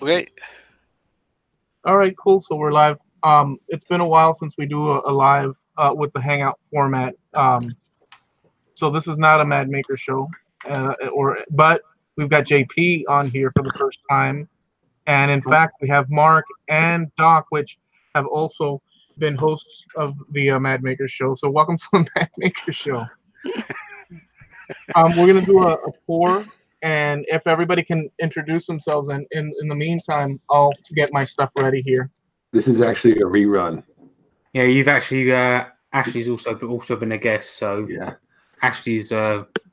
Okay. All right, cool. So we're live. It's been a while since we do a live with the hangout format. So this is not a Mad Maker show, but we've got JP on here for the first time, and in fact we have Mark and Doc, which have also been hosts of the Mad Maker show. So welcome to the Mad Maker show. We're gonna do a pour, and if everybody can introduce themselves, and in the meantime, I'll get my stuff ready here. This is actually a rerun. Yeah, you've actually Ashley's also been a guest, so Yeah, Ashley's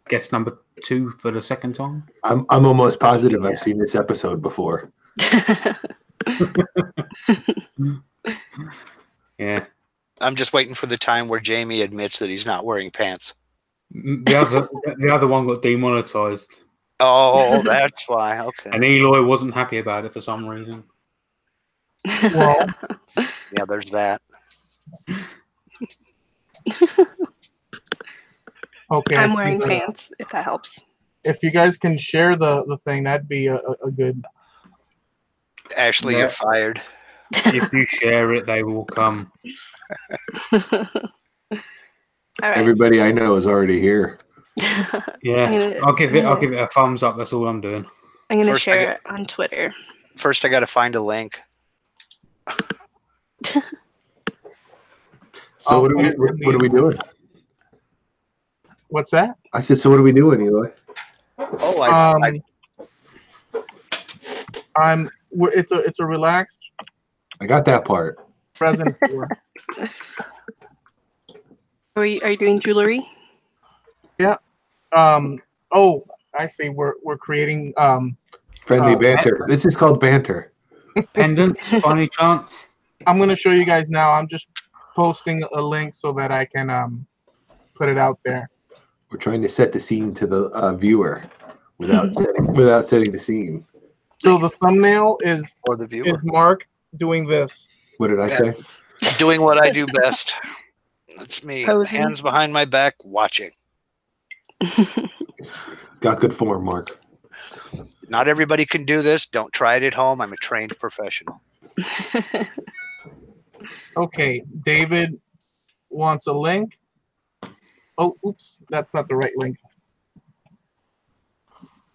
guest number 2 for the second time. I'm almost positive I've seen this episode before. Yeah, I'm just waiting for the time where Jamie admits that he's not wearing pants. the other one got demonetized. Oh, that's why. Okay. And Eloy wasn't happy about it for some reason. Well, Yeah, there's that. okay. I'm wearing pants, if that helps. If you guys can share the thing, that'd be a good. Ashley, Yeah. you're fired. If you share it, they will come. All right. Everybody I know is already here. Yeah, I'll give it a thumbs up. That's all I'm doing. I'm going to First, share it on Twitter. First, I got to find a link. So what are we doing? What's that? I said, so what are we doing, Eloy? Oh, It's a relaxed I got that part. present pour. Are you doing jewelry? Yeah. Oh, I see. We're creating Friendly banter. This is called banter. Pendants, by any chance? I'm gonna show you guys now. I'm just posting a link so that I can put it out there. We're trying to set the scene to the viewer without setting the scene. So the thumbnail is or the viewer. Mark doing this. What did I say? Doing what I do best. That's me. Posing. Hands behind my back, watching. Got good form, Mark. Not everybody can do this. Don't try it at home. I'm a trained professional. Okay, David wants a link. Oh, oops, that's not the right link.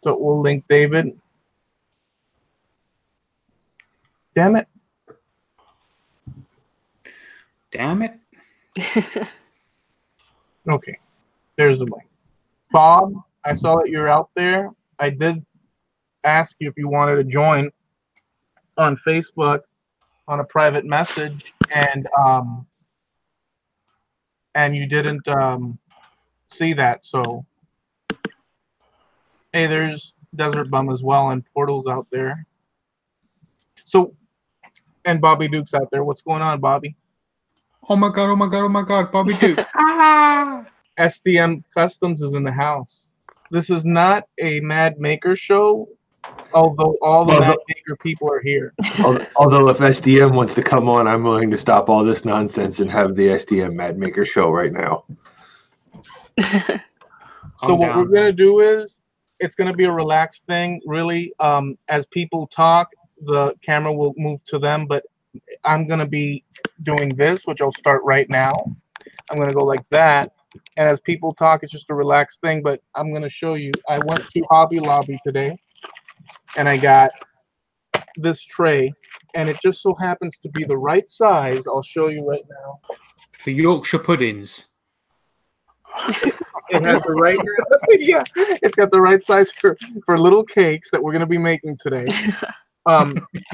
So we'll link David. Damn it. Damn it. Okay, there's a link. Bob, I saw that you're out there. I did ask you if you wanted to join on Facebook on a private message, and you didn't see that. So, hey, there's Desert Bum as well, and Portal's out there. So, and Bobby Duke's out there. What's going on, Bobby? Oh my god, Bobby Duke. SDM Customs is in the house. This is not a Mad Maker show, although all the Mad Maker people are here. Although if SDM wants to come on, I'm willing to stop all this nonsense and have the SDM Mad Maker show right now. So what we're going to do is, it's going to be a relaxed thing, really. As people talk, the camera will move to them, but I'm going to be doing this, which I'll start right now. I'm going to go like that. And as people talk, it's just a relaxed thing, but I'm going to show you. I went to Hobby Lobby today, and I got this tray, and it just so happens to be the right size. I'll show you right now. For Yorkshire puddings. It has the right, yeah, it's got the right size for little cakes that we're going to be making today.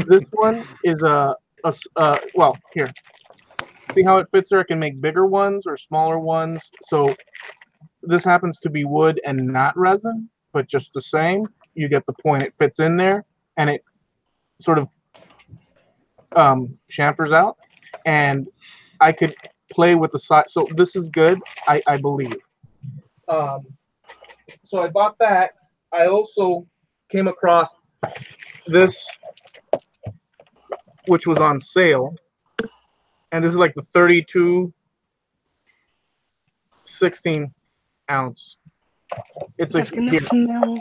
This one is well, here. See how it fits there? I can make bigger ones or smaller ones. So this happens to be wood and not resin, but just the same. You get the point. It fits in there, and it sort of chamfers out. And I could play with the size. So this is good, I believe. So I bought that. I also came across this, which was on sale. And this is like the 32 16 ounce. It's That's gonna smell.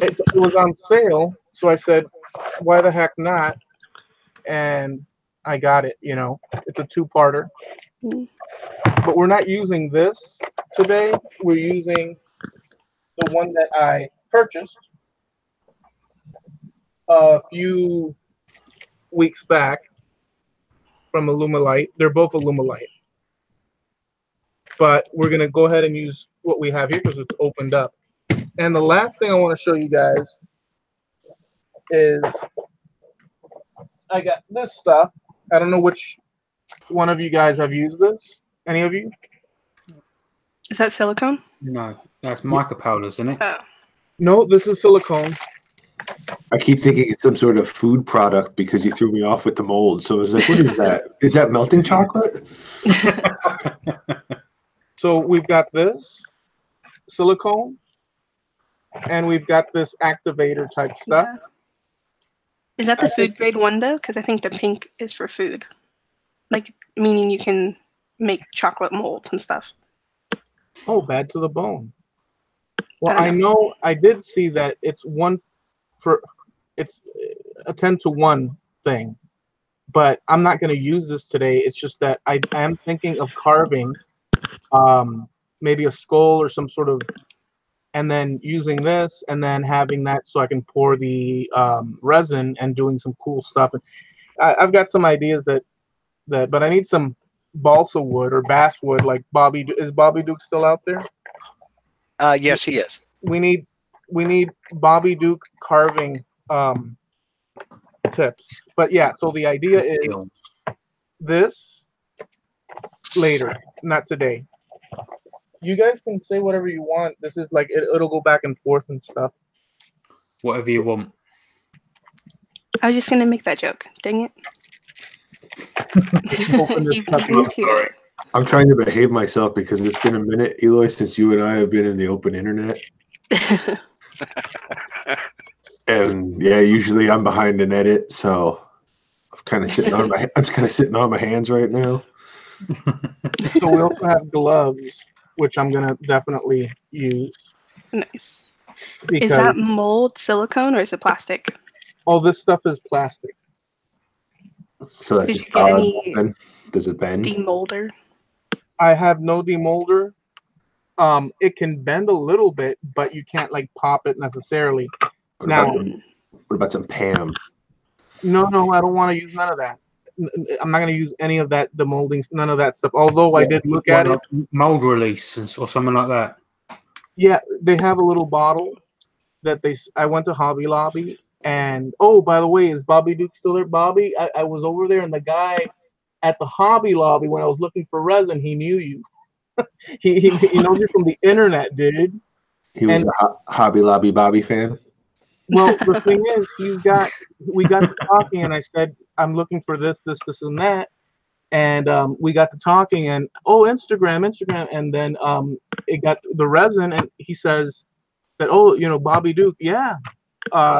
it was on sale, so I said, why the heck not? And I got it. It's a two-parter. Mm. But we're not using this today. We're using the one that I purchased a few weeks back from Alumilite. They're both Alumilite. But we're going to go ahead and use what we have here because it's opened up. And the last thing I want to show you guys is I got this stuff. I don't know which one of you guys have used this. Any of you? Is that silicone? No, that's mica powders, isn't it? Oh. No, this is silicone. I keep thinking it's some sort of food product because you threw me off with the mold. So I was like, what is that? Is that melting chocolate? So we've got this silicone, and we've got this activator type stuff. Yeah. Is that the food grade one though? Because I think the pink is for food, like meaning you can make chocolate molds and stuff. Oh, bad to the bone. Well, I know I did see that it's a 10-to-1 thing, but I'm not going to use this today. It's just that I am thinking of carving maybe a skull or some sort of, and then using this and then having that so I can pour the resin and doing some cool stuff. And I've got some ideas but I need some balsa wood or basswood like Bobby. Is Bobby Duke still out there? Yes, he is. We need Bobby Duke carving tips. But yeah, so the idea is this later, not today. You guys can say whatever you want. This is like it'll go back and forth and stuff. Whatever you want. I was just gonna make that joke. Dang it. Open this He puppy beat up. to it. I'm trying to behave myself because it's been a minute, Eloy, since you and I have been in the open internet. And yeah, usually I'm behind an edit, so I'm kind of sitting on my hands right now. So we also have gloves, which I'm gonna definitely use. Nice. Because, Is that mold silicone or is it plastic? all this stuff is plastic. So that's Did just you get any then. Does it bend? demolder? I have no demolder. It can bend a little bit, but you can't like pop it necessarily. What Now, about some Pam? no, I don't want to use none of that. I'm not gonna use any of that demolding, none of that stuff. Although I did look at it. Mold release or something like that. Yeah, they have a little bottle that I went to Hobby Lobby, and oh, by the way, is Bobby Duke still there? Bobby, I was over there, and the guy at the Hobby Lobby when I was looking for resin, he knew you. he knows you from the internet, dude. He was a Hobby Lobby Bobby fan. Well, the thing is, we got to talking, and I said, I'm looking for this, and that. And we got to talking, and Instagram. And then it got the resin, and he says that, Bobby Duke, yeah.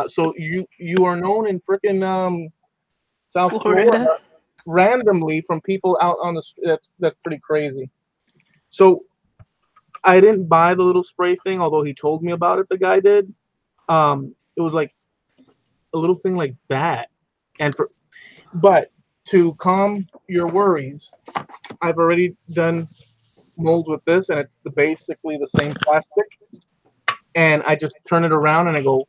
So you are known in frickin' South Florida randomly from people out on the street. That's pretty crazy. So I didn't buy the little spray thing, although he told me about it. The guy did. It was like a little thing like that, but to calm your worries, I've already done molds with this, and it's basically the same plastic. And I just turn it around, and I go,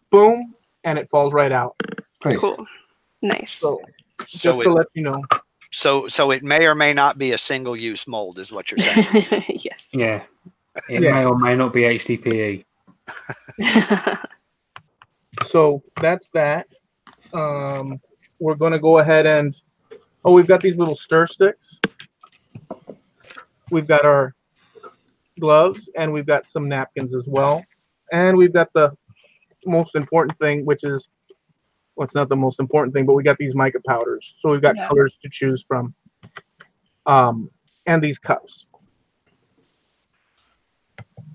boom, and it falls right out. Nice. Cool. Nice. So just to let you know. So it may or may not be a single-use mold, is what you're saying. Yes. Yeah. It may or may not be HDPE. So that's that. We're going to go ahead and we've got these little stir sticks. We've got our gloves, and we've got some napkins as well. And we've got the most important thing, which is, well, it's not the most important thing, but we got these mica powders. So we've got colors to choose from. And these cups.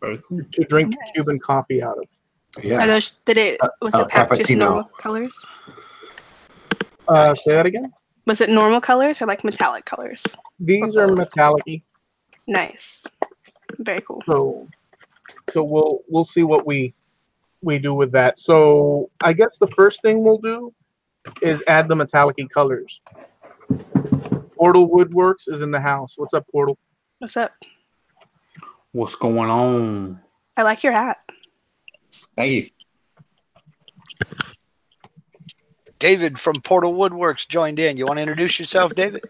Very cool. To drink Cuban coffee out of. Yeah. Are those, was the pack just cappuccino. normal colors? Say that again? Was it normal colors or like metallic colors? These are metallic-y. Nice. Very cool. So we'll see what we we do with that. So I guess the first thing we'll do is add the metallic-y colors. Portal Woodworks is in the house. What's up, Portal? What's up? What's going on? I like your hat. Thank you. David from Portal Woodworks joined in. You want to introduce yourself, David?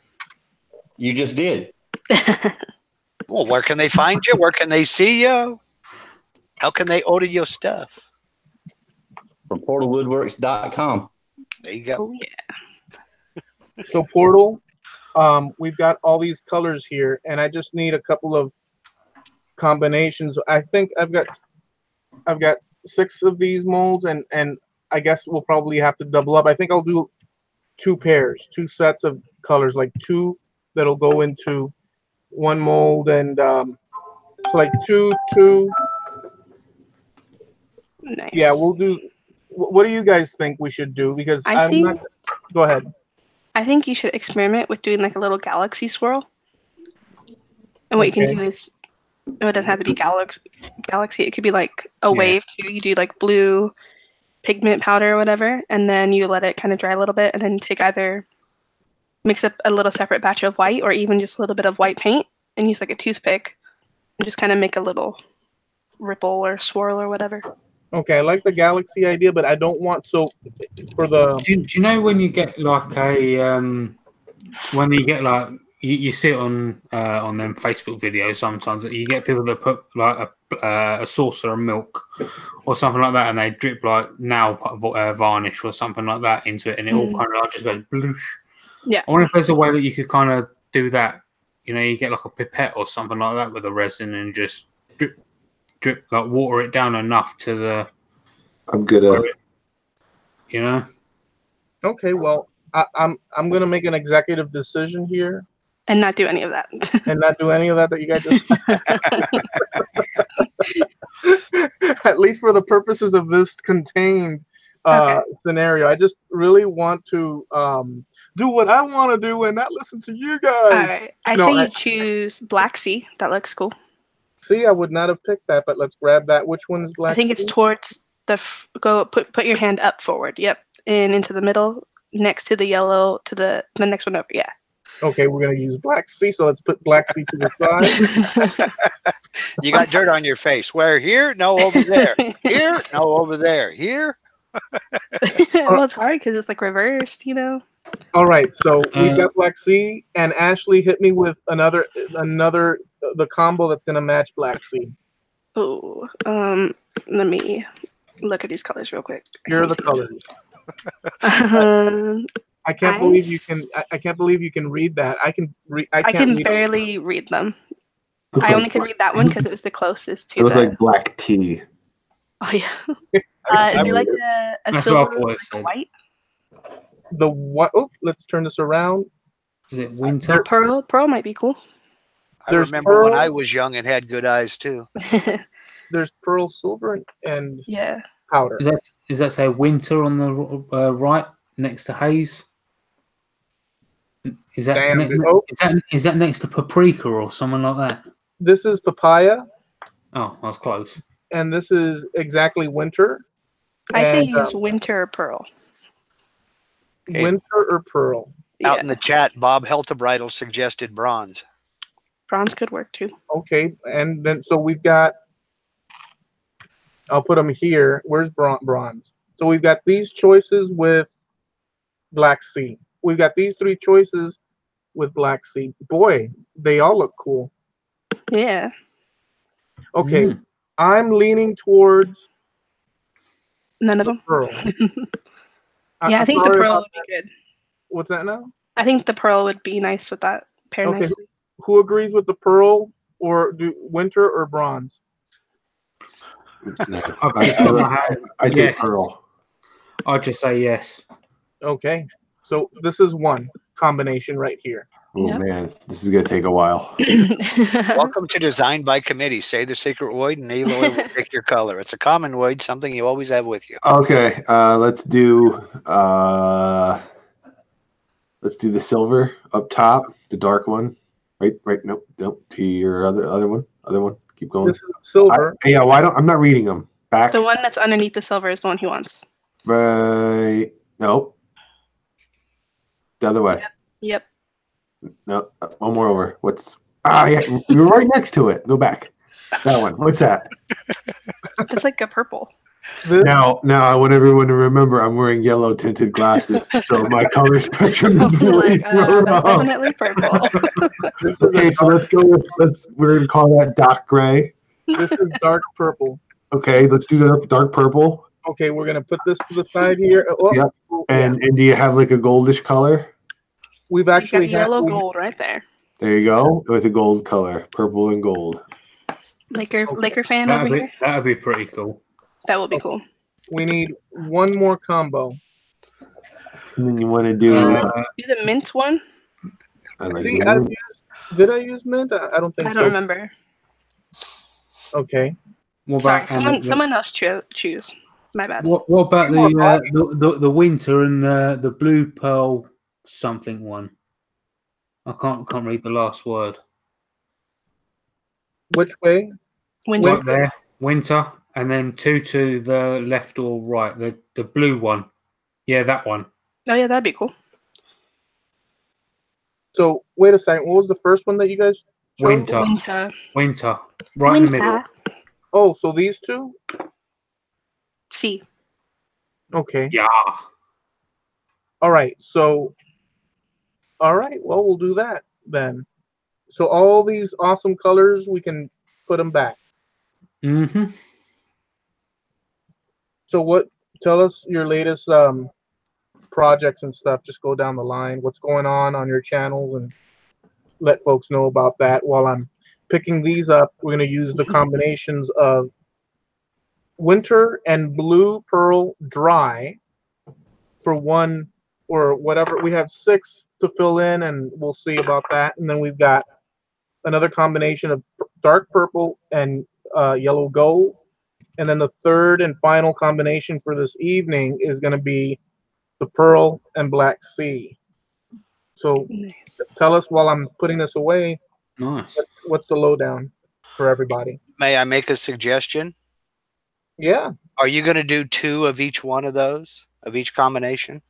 You just did. Well, where can they find you? Where can they see you? How can they order your stuff? From portalwoodworks.com. There you go. Oh yeah. So Portal, we've got all these colors here, and I just need a couple of combinations. I think I've got 6 of these molds, and I guess we'll probably have to double up. I think I'll do 2 pairs, 2 sets of colors, like 2 that'll go into one mold, and so like 2. Nice. Yeah, we'll do. What do you guys think we should do? Because I'm not. Go ahead. I think you should experiment with doing like a little galaxy swirl. And what you can do is, it doesn't have to be galaxy. It could be like a wave too. You do like blue pigment powder or whatever, and then you let it kind of dry a little bit, and then take either mix up a little separate batch of white or even just a little bit of white paint and use like a toothpick and just kind of make a little ripple or swirl or whatever. Okay, I like the galaxy idea, but I don't want for the. Do you know when you get like a when you get like you see it on them Facebook videos sometimes that you get people that put like a saucer of milk or something like that, and they drip like nail varnish or something like that into it, and it all kind of like just goes bloosh. Yeah. I wonder if there's a way that you could kind of do that. You know, you get like a pipette or something like that with the resin and just drip, like water it down enough to the. I'm good at. You know. Okay, well, I'm gonna make an executive decision here. And not do any of that. And not do any of that you guys just. At least for the purposes of this contained scenario, I just really want to do what I want to do and not listen to you guys. All right. I say you choose Black Sea. That looks cool. See, I would not have picked that, but let's grab that. Which one is Black Sea? I think it's towards the put your hand up forward. Yep, and into the middle, next to the yellow, to the next one over. Yeah. Okay, we're gonna use Black Sea, so let's put Black Sea to the side. You got dirt on your face. Where? Here? No, over there. Here? No, over there. Here? Well, it's hard because it's like reversed, you know. All right, so we've got Black Sea, and Ashley hit me with another the combo that's gonna match Black Sea. Oh, let me look at these colors real quick. Here are the colors. I can't believe you can. I can't believe you can read that. I can barely read them. I only could read that one because it was the closest to. It looked like black tea. Oh yeah. Is it like a silver like a white? The what? Oh, let's turn this around. Is it winter? Pearl might be cool. I remember when I was young and had good eyes too. There's pearl, silver, and powder. Is that say winter on the right next to haze? Is that next to paprika or something like that? This is papaya. Oh, I was close. And this is exactly winter. I say use winter or pearl. Okay. Winter or pearl. Out in the chat, Bob Heltebridal suggested bronze. Bronze could work too. Okay, and then so we've got. I'll put them here. Where's bronze? So we've got these choices with Black Sea. We've got these 3 choices with Black Sea. Boy, they all look cool. Yeah. Okay, I'm leaning towards none of them. Pearl. Yeah, I think the pearl would be good. What's that now? I think the pearl would be nice with that pair nicely. Who agrees with the pearl, or do winter or bronze? No, I say yes. pearl. I'd just say yes. Okay, so this is one combination right here. Oh man, this is gonna take a while. Welcome to Design by Committee. Say the secret word, and Eloy will pick your color. It's a common word, something you always have with you. Okay, let's do the silver up top, the dark one. Right. Nope. To your other one. Keep going. This is silver. I'm not reading them. Back. The one that's underneath the silver is the one he wants. Right. No. The other way. Yep. No. One more over. What's? Yeah. You're right next to it. Go back. That one. What's that? It's like a purple. Now, I want everyone to remember I'm wearing yellow tinted glasses, so my color spectrum is really That's definitely purple. Okay, so let's go with we're gonna call that dark gray. This is dark purple. Okay, let's do the dark purple. Okay, we're gonna put this to the side here. Oh, Yep. And do you have like a goldish color? We've You actually got yellow gold right there. There you go, with a gold color, purple and gold. Laker fan over here. That'd be pretty cool. That would be cool. We need one more combo. And then you want to do. Do the mint one. I like See, mint. did I use mint? I don't think so. I don't remember. Okay. What Sorry, about someone else choose. My bad. What about the winter and the blue pearl something one? I can't read the last word. Which way? Winter. Right there, winter, and then two to the left or right. The blue one. Yeah, that one. Oh yeah, that'd be cool. So wait a second. What was the first one that you guys chose? Winter. Right in the middle. Oh, so these two? C. Okay. Yeah. All right. So, all right. Well, we'll do that then. So all these awesome colors, we can put them back. Mm-hmm. So tell us your latest projects and stuff. Just go down the line. What's going on your channels and let folks know about that. While I'm picking these up, we're going to use the combinations of winter and blue pearl dry for one or whatever. We have 6 to fill in, and we'll see about that. And then we've got another combination of dark purple and yellow gold. And then the third and final combination for this evening is going to be the pearl and black sea. So tell us while I'm putting this away, nice. What's the lowdown for everybody? May I make a suggestion? Yeah. Are you going to do 2 of each one of those, of each combination?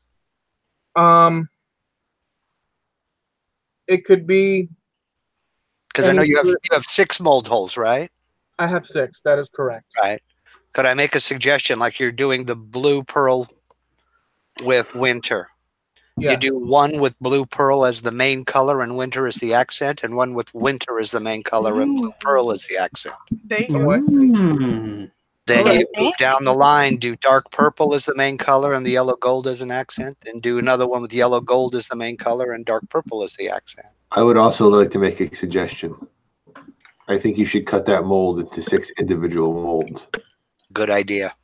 It could be. Because I know you have 6 mold holes, right? I have 6. That is correct. Right. Could I make a suggestion, like you're doing the blue pearl with winter? Yeah. You do one with blue pearl as the main color and winter as the accent, and one with winter as the main color and blue pearl as the accent. There you go. Then you move down the line, do dark purple as the main color and the yellow gold as an accent, and do another one with yellow gold as the main color and dark purple as the accent. I would also like to make a suggestion. I think you should cut that mold into 6 individual molds. Good idea.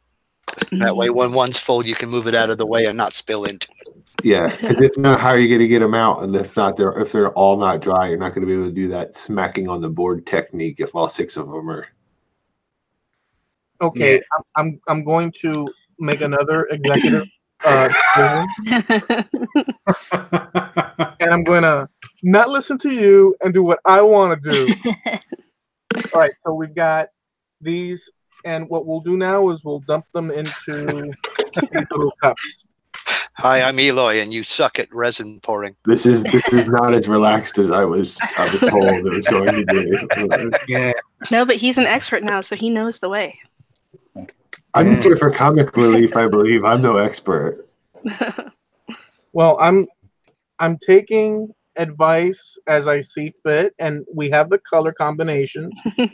That way, when one's full, you can move it out of the way and not spill into it. Yeah, because if not, how are you going to get them out? And if they're all not dry, you're not going to be able to do that smacking on the board technique if all 6 of them are. Okay, yeah. I'm going to make another executive decision, and I'm going to not listen to you and do what I want to do. All right, so we've got these, and what we'll do now is we'll dump them into these little cups. Hi, I'm Eloy, and you suck at resin pouring. This is not as relaxed as I was told it was going to be. Yeah. No, but he's an expert now, so he knows the way. I'm here for comic relief, I believe. I'm no expert. Well, I'm taking advice as I see fit, and we have the color combination.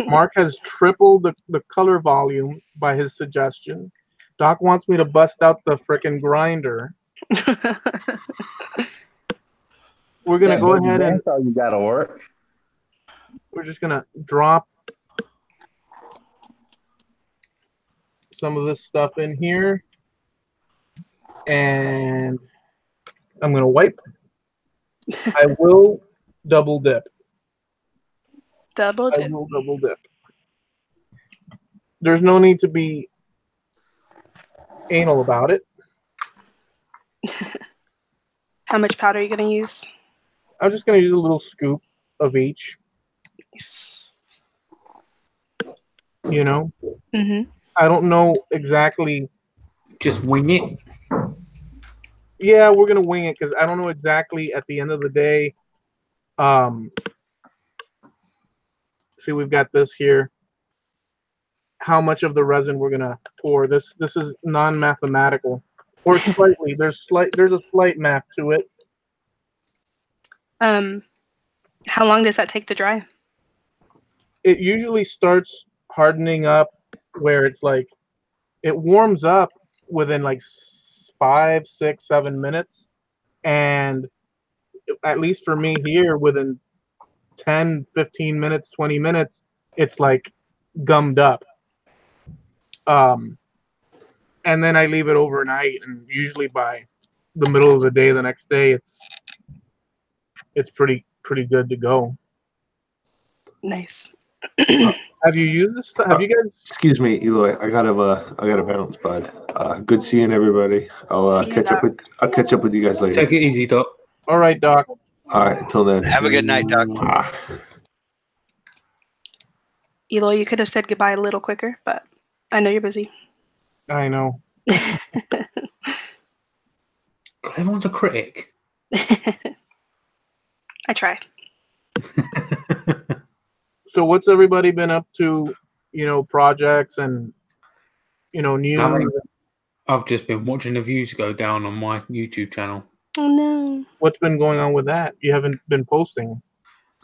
Mark has tripled the color volume by his suggestion. Doc wants me to bust out the frickin' grinder. We're gonna go ahead and you gotta work. We're just gonna drop some of this stuff in here, and I'm gonna wipe. I will double dip. I will double dip. There's no need to be anal about it. How much powder are you going to use? I'm just going to use a little scoop of each. Nice. You know? Mm-hmm. I don't know exactly. Just wing it. Yeah, we're gonna wing it because I don't know exactly at the end of the day. See, we've got this here. How much of the resin we're gonna pour? This is non-mathematical, or slightly. There's a slight math to it. How long does that take to dry? It usually starts hardening up where it's like it warms up within like 5, 6, 7 minutes, and at least for me here, within 10, 15 minutes, 20 minutes, it's like gummed up. And then I leave it overnight, and usually by the middle of the day the next day, it's pretty good to go. Nice. Have you used this? Have you guys? Excuse me, Eloy. I gotta bounce, bud. Good seeing everybody. I'll See ya, catch up Doc. with you guys later. Take it easy, Doc. All right, Doc. All right, until then. Have a good night, Doc. Ah. Eloy, you could have said goodbye a little quicker, but I know you're busy. I know. God, everyone's a critic. I try. So what's everybody been up to? You know, projects and news. I've just been watching the views go down on my YouTube channel. Oh no. What's been going on with that? You haven't been posting.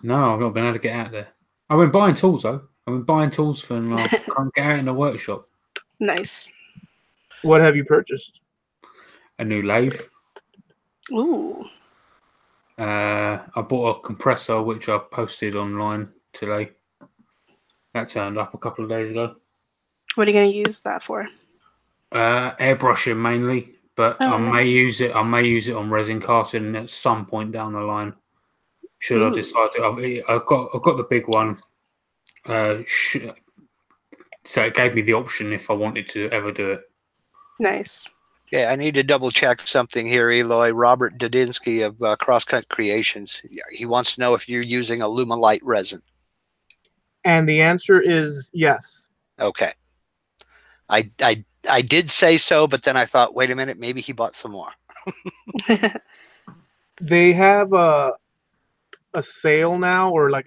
No, I've not been able to get out there. I've been buying tools though. I've been buying tools for and I can't get out in the workshop. Nice. What have you purchased? A new lathe. Ooh. I bought a compressor which I posted online today. That turned up a couple of days ago. What are you going to use that for? Airbrushing mainly, but I nice. may use it. I may use it on resin casting at some point down the line. Should I decide to? I've got the big one. So it gave me the option if I wanted to ever do it. Nice. Yeah, I need to double check something here, Eloy. Robert Dudinsky of Crosscut Creations. He wants to know if you're using Alumilite resin. And the answer is yes. Okay. I did say so, but then I thought, wait a minute, maybe he bought some more. They have a sale now, or like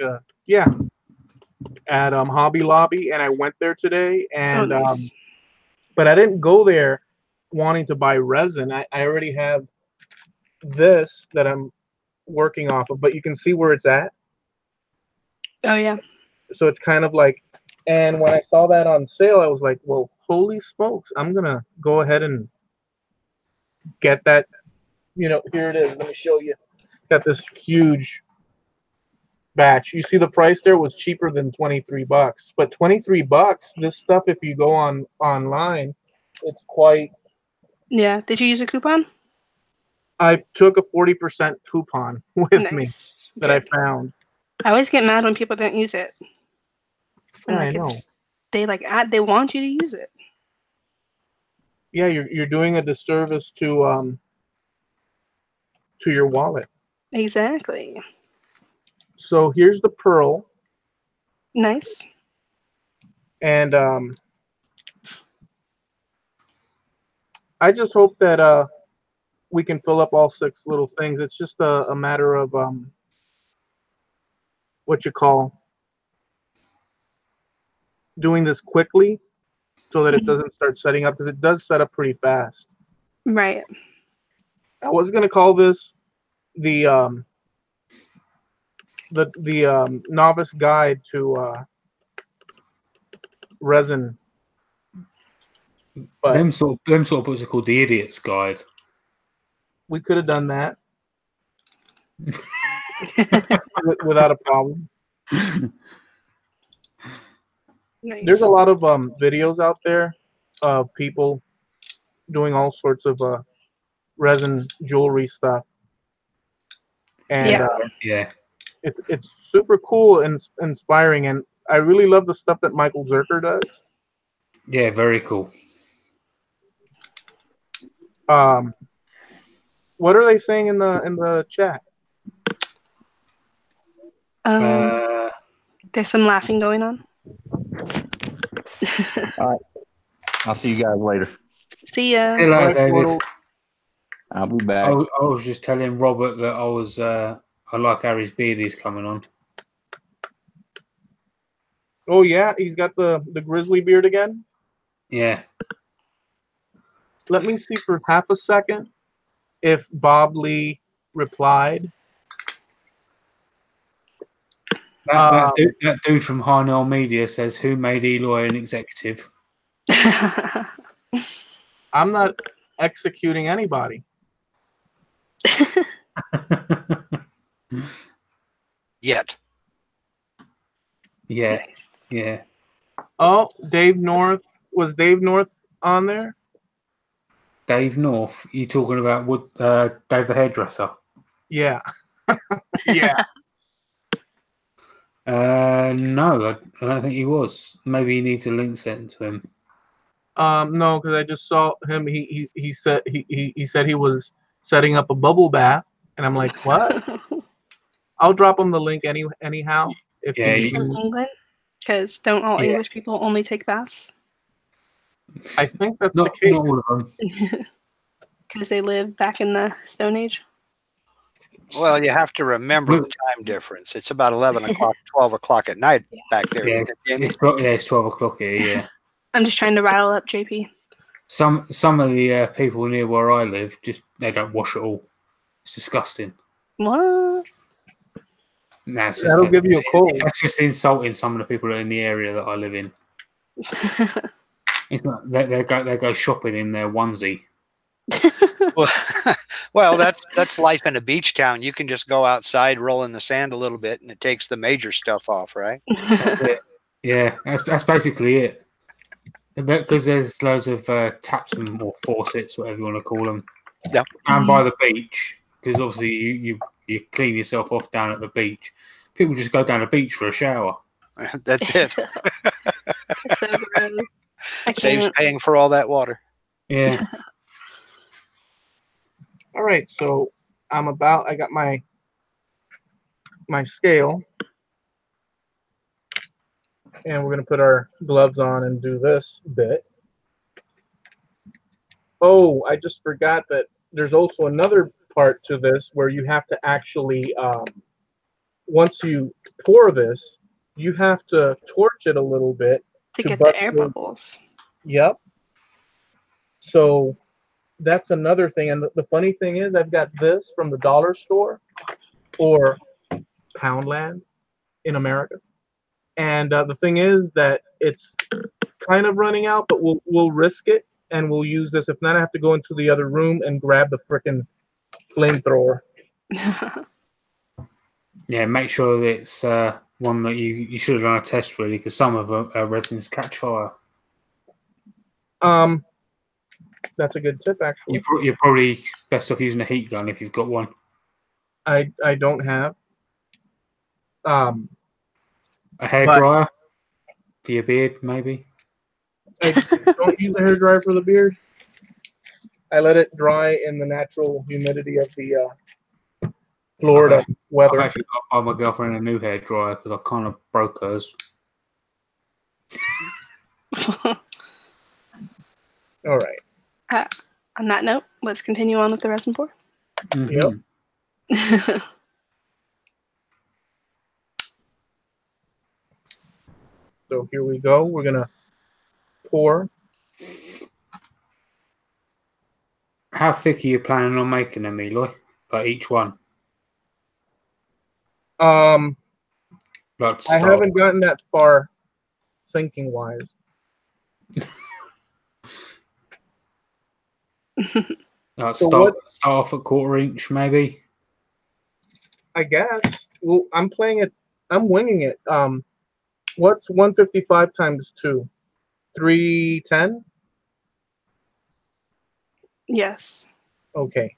at Hobby Lobby, and I went there today, and nice. but I didn't go there wanting to buy resin. I already have this that I'm working off of, but you can see where it's at. Oh yeah. So it's kind of like, and when I saw that on sale, I was like, well, holy smokes, I'm gonna go ahead and get that. Here it is. Let me show you. Got this huge batch. You see the price there was cheaper than $23, but $23, this stuff, if you go online, it's quite. Yeah. Did you use a coupon? I took a 40% coupon with me that I found. I always get mad when people don't use it. I know. They want you to use it. Yeah, you're doing a disservice to your wallet. Exactly. So here's the pearl. Nice. And I just hope that we can fill up all 6 little things. It's just a matter of what you call doing this quickly so that it doesn't start setting up, because it does set up pretty fast. Right. I was gonna call this the novice guide to resin. But them sort of books are called the Idiot's Guide. we could have done that without a problem. Nice. There's a lot of videos out there of people doing all sorts of resin jewelry stuff, and it's super cool and inspiring, and I really love the stuff that Michael Zerker does. Yeah, very cool. What are they saying in the chat? There's some laughing going on. All right. I'll see you guys later. See ya. See you later, Alright, David. Portal. I'll be back. I was just telling Robert that I like Harry's beard he's coming on. Oh yeah, he's got the grizzly beard again. Yeah. Let me see for half a second if Bob Lee replied. That dude from Harnell Media says, "Who made Eloy an executive?" I'm not executing anybody. Yet. Yeah. Nice. Yeah. Oh, Dave North. Was Dave North on there? Dave North. You talking about Dave the hairdresser? Yeah. Yeah. No, I don't think he was. Maybe you need to link send to him. No, because I just saw him. He said he said he was setting up a bubble bath, and I'm like, what? I'll drop him the link anyhow. If Yeah, he's From England? Because don't all Yeah. English people only take baths? I think that's not the case. all of them. Because they live back in the Stone Age? Well, you have to remember the time difference. It's about 11 o'clock, 12 o'clock at night back there. Yeah, isn't it, Jamie? it's 12 o'clock here. Yeah. I'm just trying to rile up JP. Some of the people near where I live they don't wash at all. It's disgusting. What? No, it's That'll give you a cold. That's just insulting some of the people in the area that I live in. It's not, they go shopping in their onesie. Well, that's life in a beach town. You can just go outside, roll in the sand a little bit, and it takes the major stuff off, right? That's it. Yeah, that's basically it. Because there's loads of taps and or faucets, whatever you want to call them. Yeah. And by the beach, because obviously you clean yourself off down at the beach. People just go down the beach for a shower. That's it. So gross. I Saves can't. paying for all that water. Yeah. All right, so I got my scale, and we're gonna put our gloves on and do this bit. Oh, I just forgot that there's also another part to this where you have to actually, once you pour this, you have to torch it a little bit To get bust the air through. bubbles. Yep. So that's another thing. And the funny thing is, I've got this from the dollar store or Poundland in America. And the thing is that it's kind of running out, but we'll risk it and we'll use this. If not, I have to go into the other room and grab the frickin' flamethrower. Yeah, make sure that it's one that you should have done a test really, because some of the resins catch fire. That's a good tip, actually. You're probably best off using a heat gun if you've got one. I don't have. A hairdryer for your beard, maybe. I don't use a hairdryer for the beard. I let it dry in the natural humidity of the Florida weather. I've actually got my girlfriend a new hairdryer because I kind of broke hers. All right. On that note, let's continue on with the resin pour. Mm-hmm. Yep. So here we go. We're gonna pour. How thick are you planning on making them, Eloy? Like each one? I Like haven't gotten that far thinking wise. Like So start off at 1/4 inch, maybe. I guess. Well, I'm winging it. What's 155 times 2? 310? Yes. Okay.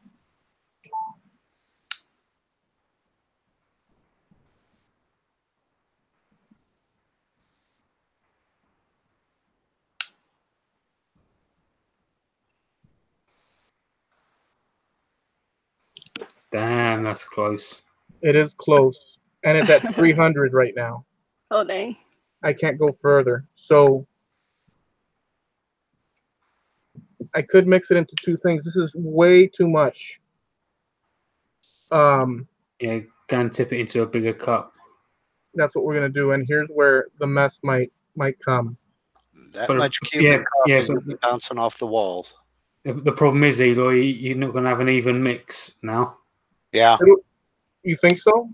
Damn, that's close. It is close. And it's at 300 right now. Oh, dang. I can't go further. So I could mix it into two things. This is way too much. Yeah, go and tip it into a bigger cup. That's what we're gonna do, and here's where the mess might come. That But, much cubic yeah, coffee will be bouncing off the walls. The problem is, Eloy, you're not going to have an even mix now. Yeah. You think so?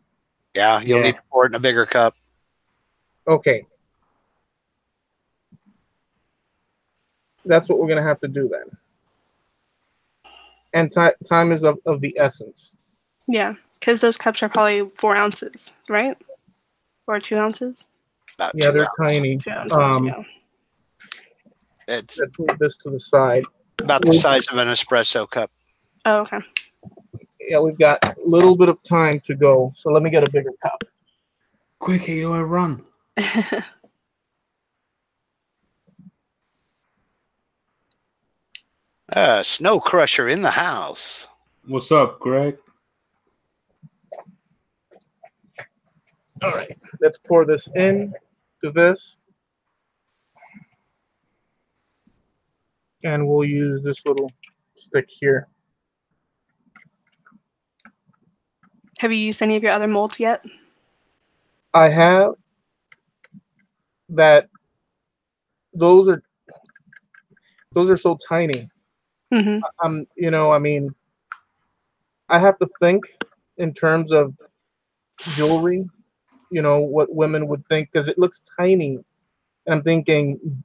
Yeah, you'll need to pour it in a bigger cup. Okay. That's what we're gonna have to do then. And time is of the essence. Yeah, because those cups are probably 4 ounces, right? Or 2 ounces? About Yeah, 2 they're ounces. tiny. 2 ounces, yeah. It's Let's move this to the side. about the size of an espresso cup. Oh, okay. Yeah, we've got a little bit of time to go, so let me get a bigger cup. Quick, Eloy, run. Snow Crusher in the house. What's up, Greg? All right, let's pour this in to this. And we'll use this little stick here. Have you used any of your other molds yet? I have that. Those are so tiny. Mm-hmm. You know, I mean, I have to think in terms of jewelry. You know what women would think because it looks tiny, and I'm thinking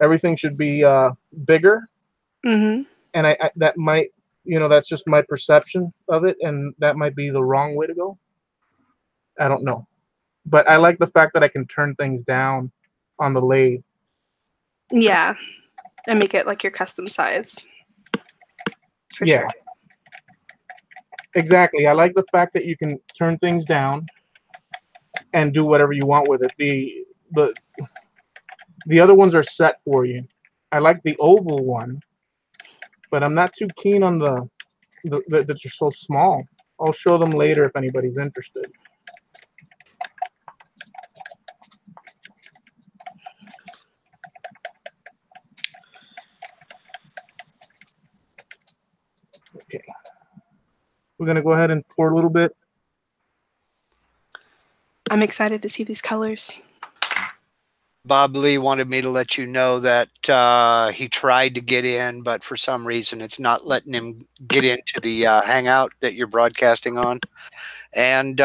everything should be bigger. Mm-hmm. And I that might, you know, that's just my perception of it, and that might be the wrong way to go. I don't know, but I like the fact that I can turn things down on the lathe. Yeah, and make it like your custom size. For sure. Exactly. I like the fact that you can turn things down and do whatever you want with it. The other ones are set for you. I like the oval one, but I'm not too keen on the that are so small. I'll show them later if anybody's interested. Okay. We're going to go ahead and pour a little bit. I'm excited to see these colors. Bob Lee wanted me to let you know that he tried to get in, but for some reason it's not letting him get into the hangout that you're broadcasting on. And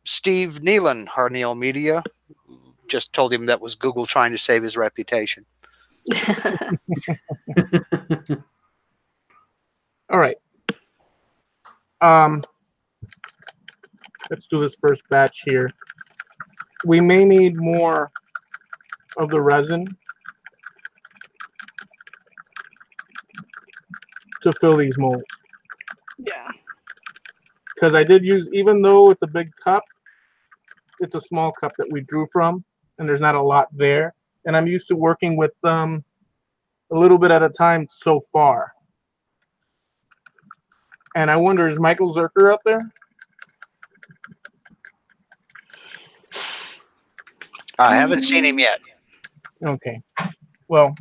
Steve Nealon, Harneal Media, just told him that was Google trying to save his reputation. All right. Let's do this first batch here. We may need more of the resin to fill these molds. Yeah. Because I did use, even though it's a big cup, it's a small cup that we drew from, and there's not a lot there. And I'm used to working with a little bit at a time so far. And I wonder, is Michael Zerker out there? I haven't seen him yet. Okay. Well,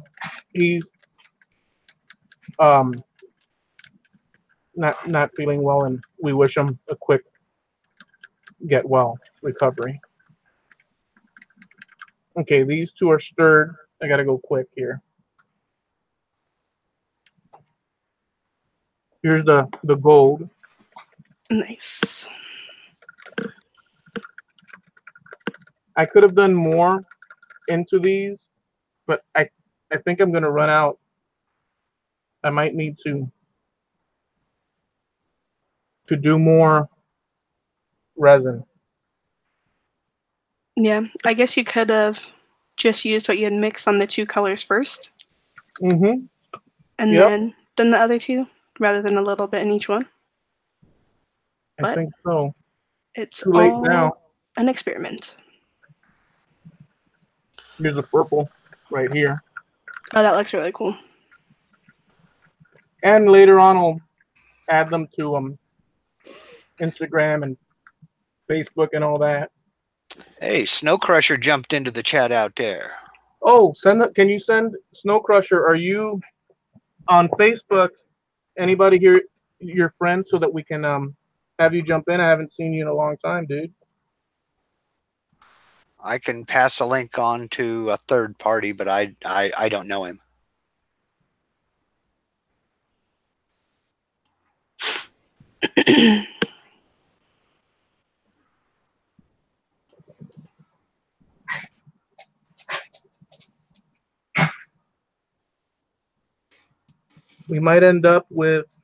he's not feeling well, and we wish him a quick get well recovery. Okay, these two are stirred. I gotta go quick here. Here's the gold. Nice. I could have done more into these, but I think I'm gonna run out. I might need to do more resin. Yeah, I guess you could have just used what you had mixed on the 2 colors first. Mm-hmm. And then done the other 2, rather than a little bit in each one. I think so. It's too late all now. an experiment. Here's the purple right here. Oh, that looks really cool. And later on, I'll add them to Instagram and Facebook and all that. Hey, Snow Crusher jumped into the chat out there. Oh, can you send Snow Crusher? Are you on Facebook, anybody here your friend so that we can have you jump in? I haven't seen you in a long time, dude. I can pass a link on to a third party, but I don't know him. We might end up with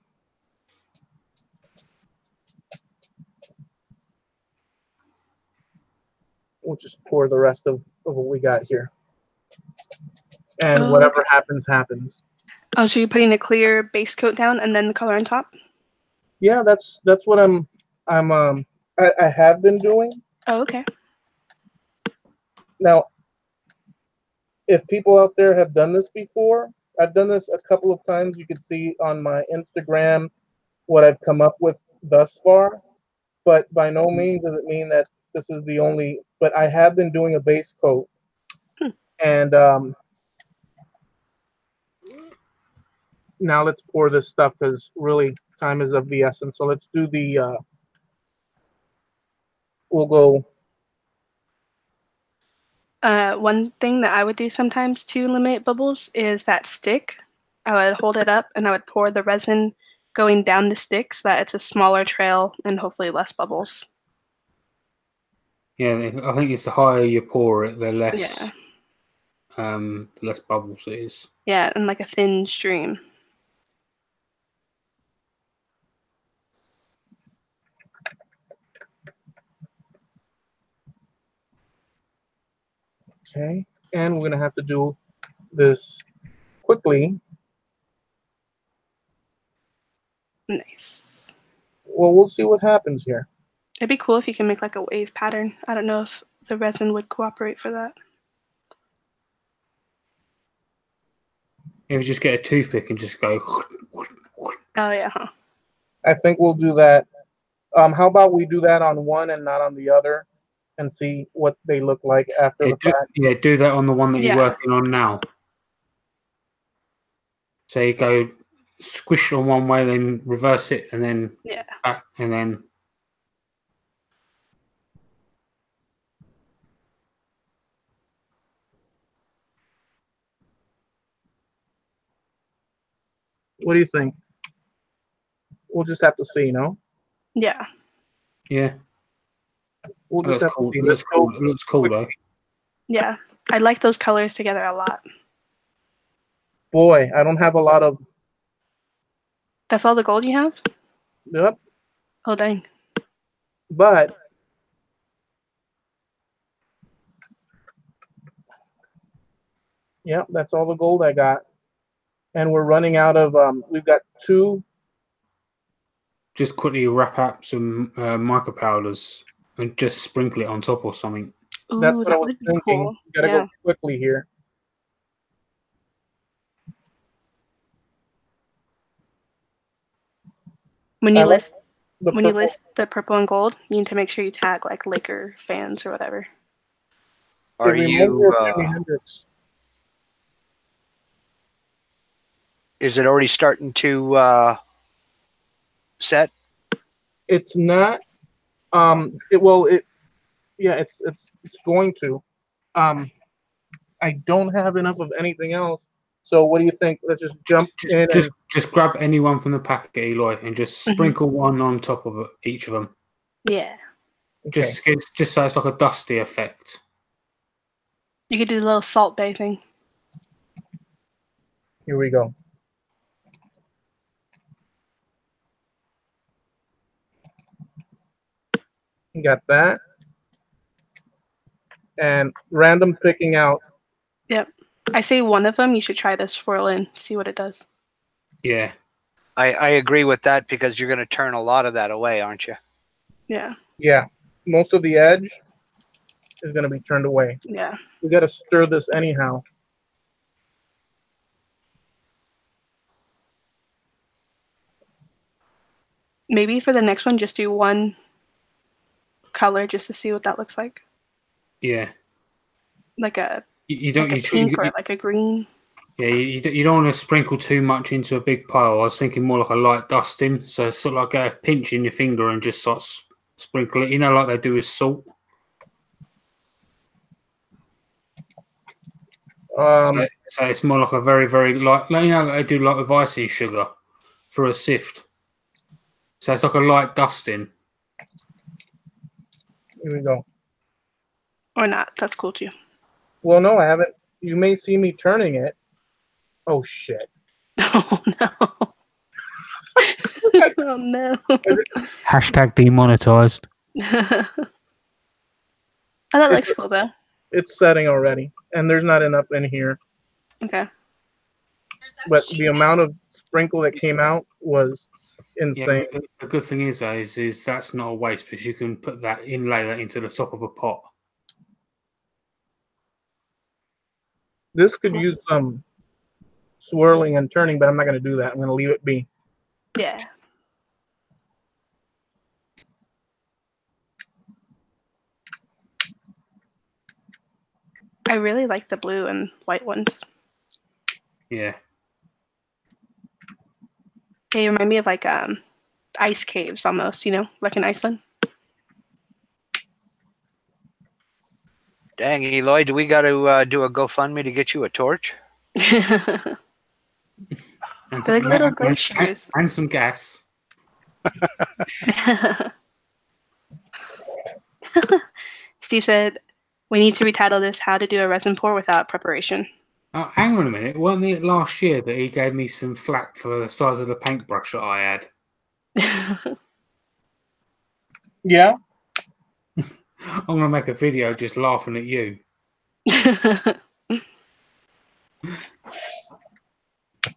we'll just pour the rest of what we got here. And whatever happens, happens. Oh, so you're putting a clear base coat down and then the color on top? Yeah, that's what I have been doing. Oh, okay. Now, if people out there have done this before, I've done this a couple of times. You can see on my Instagram what I've come up with thus far, but by no means does it mean that this is the only. But I have been doing a base coat, and now let's pour this stuff because really time is of the essence. So let's do the. We'll go. One thing that I would do sometimes to eliminate bubbles is that stick. I would hold it up and I would pour the resin going down the stick so that it's a smaller trail and hopefully less bubbles. Yeah, I think it's the higher you pour it, the less Yeah. The less bubbles it is. Yeah, and like a thin stream. Okay, and we're gonna have to do this quickly. Nice. Well, we'll see what happens here. It'd be cool if you can make like a wave pattern. I don't know if the resin would cooperate for that. If you just get a toothpick and just go. Oh yeah, huh? I think we'll do that. How about we do that on one and not on the other, and see what they look like after the fact. Do that on the one that you're Yeah. working on now. So you go squish on one way, then reverse it, and then back, and then. What do you think? We'll just have to see, no? Yeah. Yeah. We'll just have to see. It looks cool though. Yeah. I like those colors together a lot. Boy, I don't have a lot of. That's all the gold you have? Yep. Oh dang. But yep, that's all the gold I got. And we're running out of we've got 2. Just quickly wrap up some mica powders and just sprinkle it on top or something. Ooh, That's what I that was would be thinking. cool. You gotta go quickly here. When you list you list the purple and gold, you need to make sure you tag like Laker fans or whatever. Are you? Is it already starting to set? It's not. It's going to. I don't have enough of anything else. So what do you think? Let's just jump in. Just grab any one from the packet, Eloy, and just sprinkle one on top of each of them. Yeah. Okay. Just so it's like a dusty effect. You could do the little salt bay thing. Here we go. You got that. And random picking out. Yep. I say one of them, you should try this swirl in, see what it does. Yeah. I agree with that because you're going to turn a lot of that away, aren't you? Yeah. Yeah. Most of the edge is going to be turned away. Yeah. We got to stir this anyhow. Maybe for the next one, just do one color just to see what that looks like. Yeah. Like a You don't. like a pink or like a green. Yeah, you don't want to sprinkle too much into a big pile. I was thinking more like a light dusting, so sort of like a pinch in your finger and just sort of sprinkle it. You know, like they do with salt. So it's more like a very, very light. You know, like they do like with icing sugar for a sift. So it's like a light dusting. Here we go. Or not. That's cool too. Well, no, I haven't. You may see me turning it. Oh, shit. Oh, no. Oh, no. Hashtag demonetized. Oh, that looks cool, though. It's setting already, and there's not enough in here. Okay. But the amount of sprinkle that came out was insane. Yeah, the good thing is that's not a waste because you can put that inlay that into the top of a pot. This could use some swirling and turning, but I'm not going to do that. I'm going to leave it be. Yeah. I really like the blue and white ones. Yeah. They remind me of like ice caves almost, you know, like in Iceland. Dang, Eloy, do we got to do a GoFundMe to get you a torch? They're like little glaciers. And some gas. Steve said, we need to retitle this How to Do a Resin Pour Without Preparation. Oh, hang on a minute. Wasn't it last year that he gave me some flack for the size of the paintbrush that I had? Yeah? I'm going to make a video just laughing at you.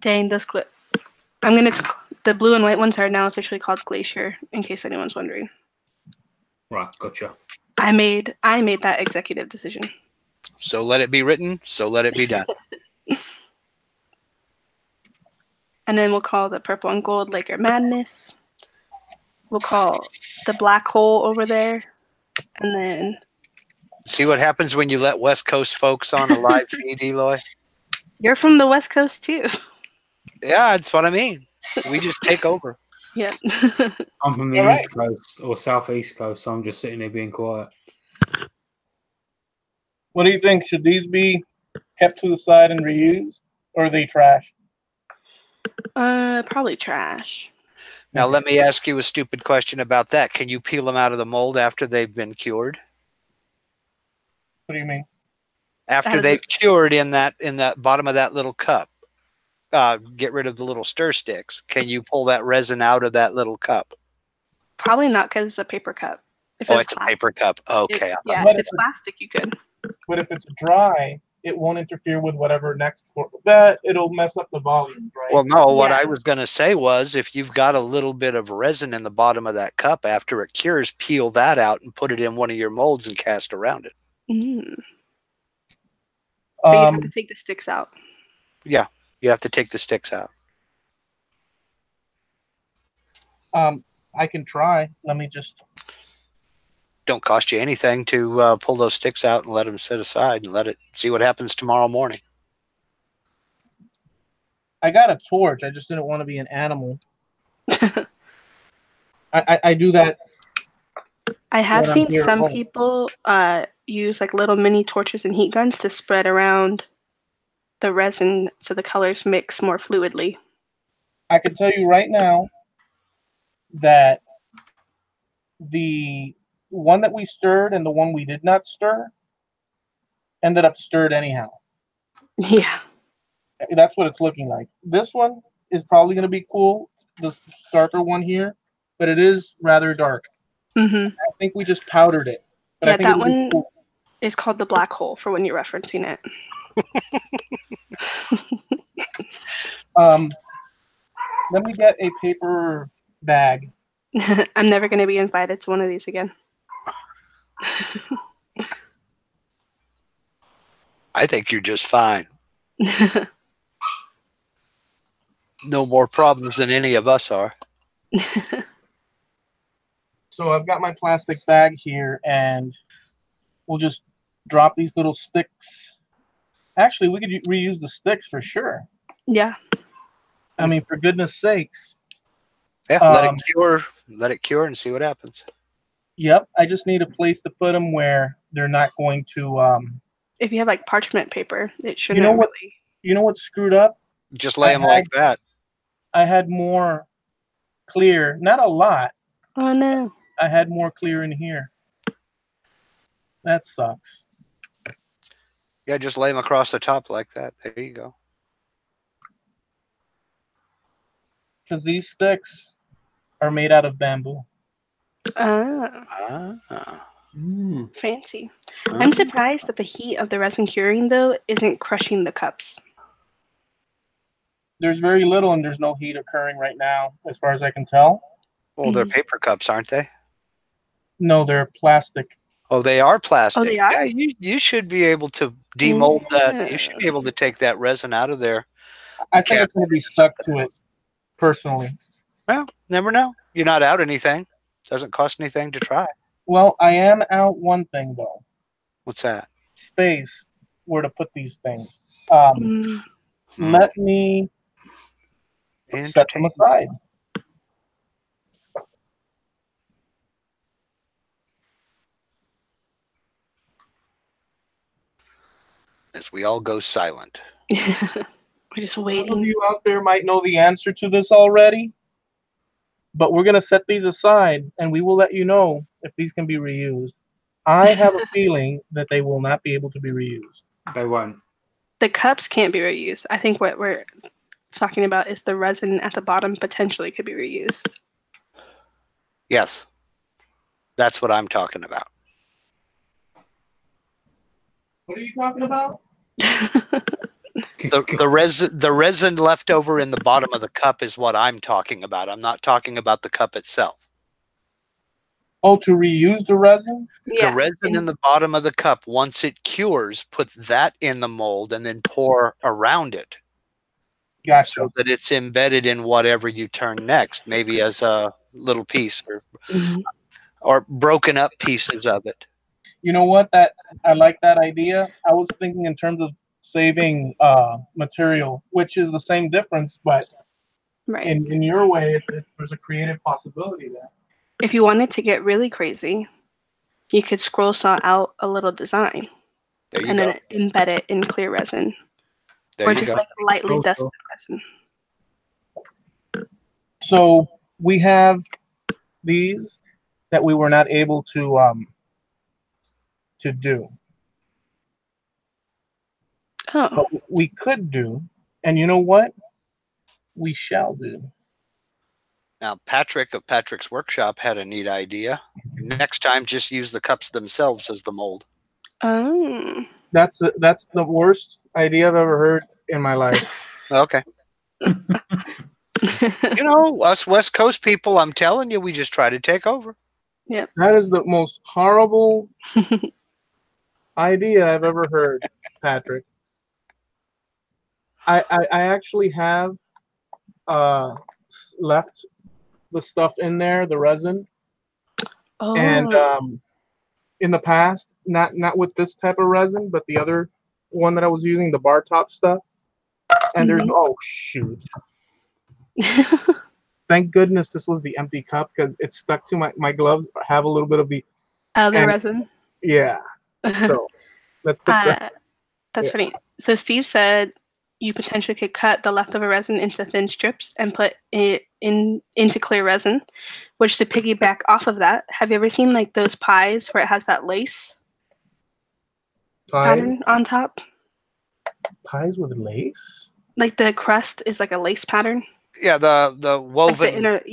Dang, those I'm going to... The blue and white ones are now officially called Glacier, in case anyone's wondering. Right, gotcha. I made that executive decision. So let it be written, so let it be done. And then we'll call the purple and gold Laker Madness. We'll call the black hole over there. And then... See what happens when you let West Coast folks on a live feed, Eloy? You're from the West Coast, too. Yeah, that's what I mean. We just take over. Yeah. I'm from the East Coast or Southeast Coast, so I'm just sitting there being quiet. What do you think? Should these be kept to the side and reused, or are they trash? Probably trash. Now, let me ask you a stupid question about that. Can you peel them out of the mold after they've been cured? What do you mean? After they've cured in that bottom of that little cup, get rid of the little stir sticks. Can you pull that resin out of that little cup? Probably not, because it's a paper cup. If it's a paper cup. Okay. If it's plastic, you could. But if it's dry, it won't interfere with whatever next pour. But it'll mess up the volumes, right? Well, no, what I was going to say was if you've got a little bit of resin in the bottom of that cup, after it cures, peel that out and put it in one of your molds and cast around it. Mm. But you have to take the sticks out. Yeah, you have to take the sticks out. I can try. Let me just... Don't cost you anything to pull those sticks out and let them sit aside and let it see what happens tomorrow morning. I got a torch. I just didn't want to be an animal. I do that. I have seen some people use like little mini torches and heat guns to spread around the resin so the colors mix more fluidly. I can tell you right now that the one that we stirred and the one we did not stir ended up stirred anyhow. Yeah. That's what it's looking like. This one is probably going to be cool, this darker one here, but it is rather dark. Mm-hmm. I think we just powdered it. But yeah, that one is called the black hole for when you're referencing it. Let me get a paper bag. I'm never going to be invited to one of these again. I think you're just fine. No more problems than any of us are. So I've got my plastic bag here, and we'll just drop these little sticks Actually, we could reuse the sticks for sure. Yeah. I mean, for goodness sakes. Yeah, let it cure. Let it cure and see what happens. Yep. I just need a place to put them where they're not going to. If you have like parchment paper, it shouldn't You know what? really. You know what's screwed up? Just lay them like that. I had more clear, not a lot. Oh no. I had more clear in here. That sucks. Yeah, just lay them across the top like that. There you go. Because these sticks are made out of bamboo. Ah. Mm. Fancy. I'm surprised that the heat of the resin curing though isn't crushing the cups. There's very little, and there's no heat occurring right now, as far as I can tell. Well, they're paper cups, aren't they? No, they're plastic. Oh, they are plastic. Oh, they are? Yeah, you should be able to demold that. Yeah. You should be able to take that resin out of there. I think it's going to be stuck to it, personally. Well, never know. You're not out anything. Doesn't cost anything to try. Well, I am out one thing, though. What's that? Space where to put these things. Let me set them aside. As we all go silent. We're just Some of waiting. you out there might know the answer to this already, but we're going to set these aside, and we will let you know if these can be reused. I have a feeling that they will not be able to be reused. They won't. The cups can't be reused. I think what we're talking about is the resin at the bottom potentially could be reused. Yes. That's what I'm talking about. What are you talking about? The resin left over in the bottom of the cup is what I'm talking about. I'm not talking about the cup itself. Oh, to reuse the resin? Yeah. The resin in the bottom of the cup, once it cures, put that in the mold and then pour around it. Gotcha. So that it's embedded in whatever you turn next, maybe as a little piece or broken up pieces of it. You know what? I like that idea. I was thinking in terms of saving material, which is the same difference, but in your way, there's a creative possibility there. If you wanted to get really crazy, you could scroll saw out a little design and then embed it in clear resin. Or just like lightly dust resin. So we have these that we were not able to do. Oh. But we could do, and you know what? We shall do. Now, Patrick of Patrick's Workshop had a neat idea. Next time, just use the cups themselves as the mold. Oh. That's the worst idea I've ever heard in my life. Okay. You know, us West Coast people, I'm telling you, we just try to take over. Yeah. That is the most horrible idea I've ever heard, Patrick. I actually have left the stuff in there, the resin. Oh. And in the past, not with this type of resin, but the other one that I was using, the bar top stuff. And there's oh shoot. Thank goodness this was the empty cup because it stuck to my gloves. Have a little bit of the resin. Yeah. So let's put that. That's funny. So Steve said you potentially could cut the leftover resin into thin strips and put it into clear resin, which to piggyback off of that, have you ever seen like those pies where it has that lace pattern on top? Pies with lace? Like the crust is like a lace pattern. Yeah, the woven like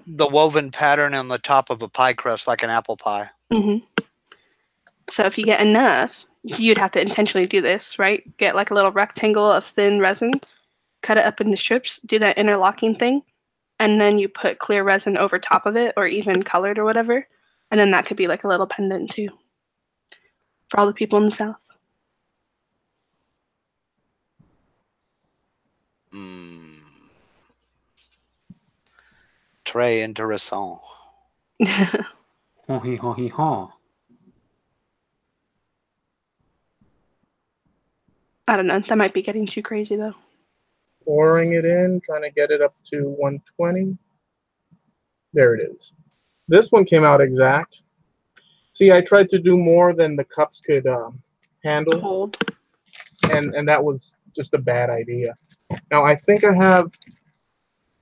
the woven pattern on the top of a pie crust, like an apple pie. So if you get enough, you'd have to intentionally do this, right? Get like a little rectangle of thin resin, cut it up into strips, do that interlocking thing, and then you put clear resin over top of it, or even colored or whatever, and then that could be like a little pendant too, for all the people in the South. Très intéressant. I don't know. That might be getting too crazy though. Pouring it in, trying to get it up to 120. There it is. This one came out exact. See, I tried to do more than the cups could handle, Hold. and that was just a bad idea. Now, I think I have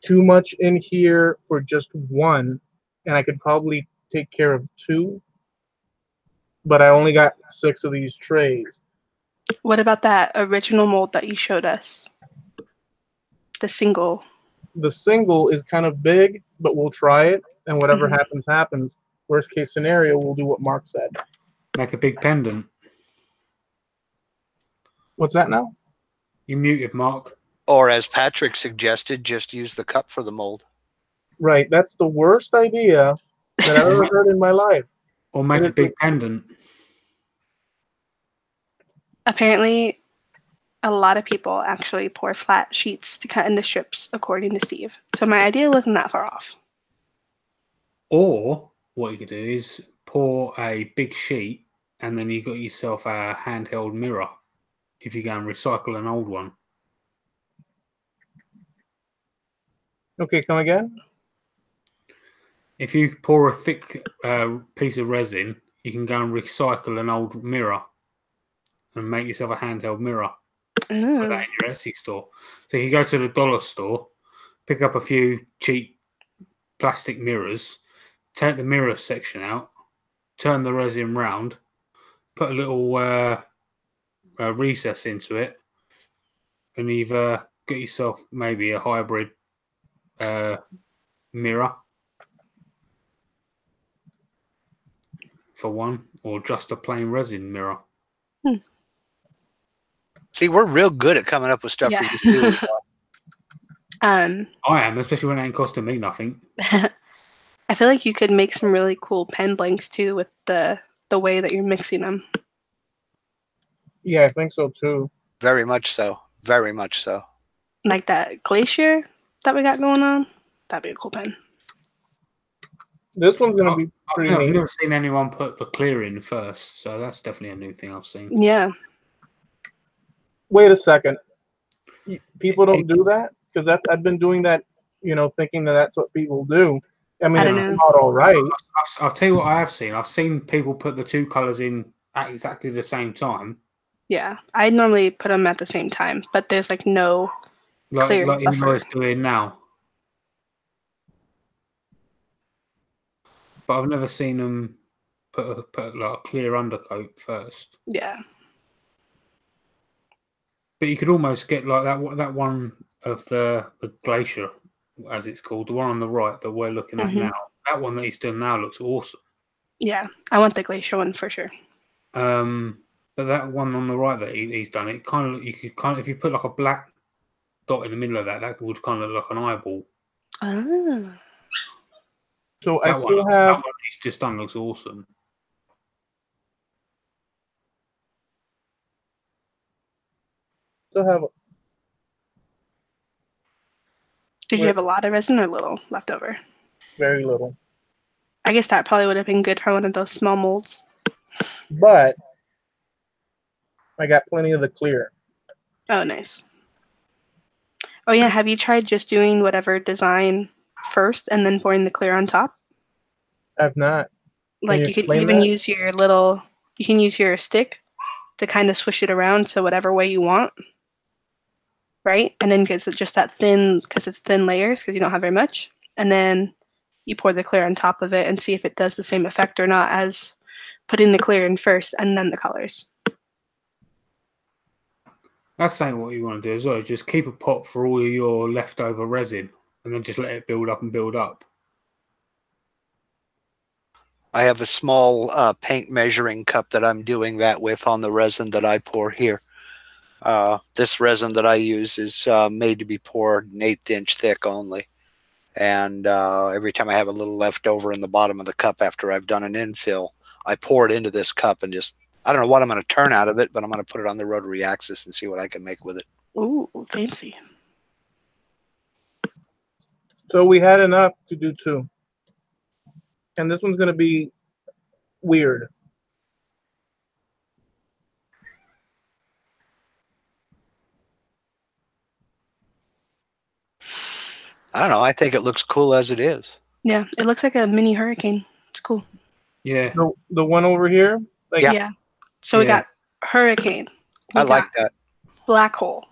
too much in here for just one, and I could probably take care of two, but I only got 6 of these trays. What about that original mold that you showed us? The single. The single is kind of big, but we'll try it, and whatever Mhm. happens, happens. Worst case scenario, we'll do what Mark said. Make a big pendant. What's that now? You muted, Mark. Or as Patrick suggested, just use the cup for the mold. Right, that's the worst idea that I've ever heard in my life. Or make a big pendant. Apparently, a lot of people actually pour flat sheets to cut into strips, according to Steve. So my idea wasn't that far off. Or what you could do is pour a big sheet and then you got yourself a handheld mirror if you go and recycle an old one. Okay, come again? If you pour a thick piece of resin, you can go and recycle an old mirror and make yourself a handheld mirror. Put that in your Etsy store. So you go to the dollar store, pick up a few cheap plastic mirrors, take the mirror section out, turn the resin round, put a little recess into it, and you've got yourself maybe a hybrid mirror for one, or just a plain resin mirror. See, we're real good at coming up with stuff for you to do. I am, especially when it ain't costing me nothing. I feel like you could make some really cool pen blanks too with the way that you're mixing them. Yeah, I think so too. Very much so. Very much so. Like that glacier that we got going on. That'd be a cool pen. This one's gonna be pretty I've neat. never seen anyone put the clear in first, so that's definitely a new thing I've seen. Yeah. Wait a second. People don't do that? Because I've been doing that, thinking that that's what people do. I mean, I don't it's know. not all right. I'll tell you what I have seen. I've seen people put the two colours in at exactly the same time. Yeah. I normally put them at the same time, but there's like no clear Like you buffer. guys doing now. But I've never seen them put like a clear undercoat first. Yeah. But you could almost get like that one of the glacier, as it's called, the one on the right that we're looking at now. That one that he's done now looks awesome. Yeah, I want the glacier one for sure. But that one on the right that he's done, it kind of if you put like a black dot in the middle of that would kind of look like an eyeball. Ah. So That one he's just done looks awesome. Did you have a lot of resin or little left over? Very little. I guess that probably would have been good for one of those small molds. But I got plenty of the clear. Oh, nice. Oh, yeah. Have you tried just doing whatever design first and then pouring the clear on top? I've not. Like you could even use your you can use your stick to kind of swish it around so whatever way you want. Right? And then because it's just that thin, because it's thin layers, because you don't have very much. And then you pour the clear on top of it and see if it does the same effect or not as putting the clear in first and then the colors. That's saying what you want to do as well. Just keep a pot for all your leftover resin and then just let it build up and build up. I have a small paint measuring cup that I'm doing that with on the resin that I pour here. This resin that I use is made to be poured an 1/8 inch thick only. And every time I have a little left over in the bottom of the cup after I've done an infill, I pour it into this cup and just, I don't know what I'm going to turn out of it, but I'm going to put it on the rotary axis and see what I can make with it. Ooh, fancy. So we had enough to do 2. And this one's going to be weird. I don't know. I think it looks cool as it is. Yeah, it looks like a mini hurricane. It's cool. Yeah. The one over here. Like, Yeah. So we Yeah. got hurricane. I We like got that. black hole.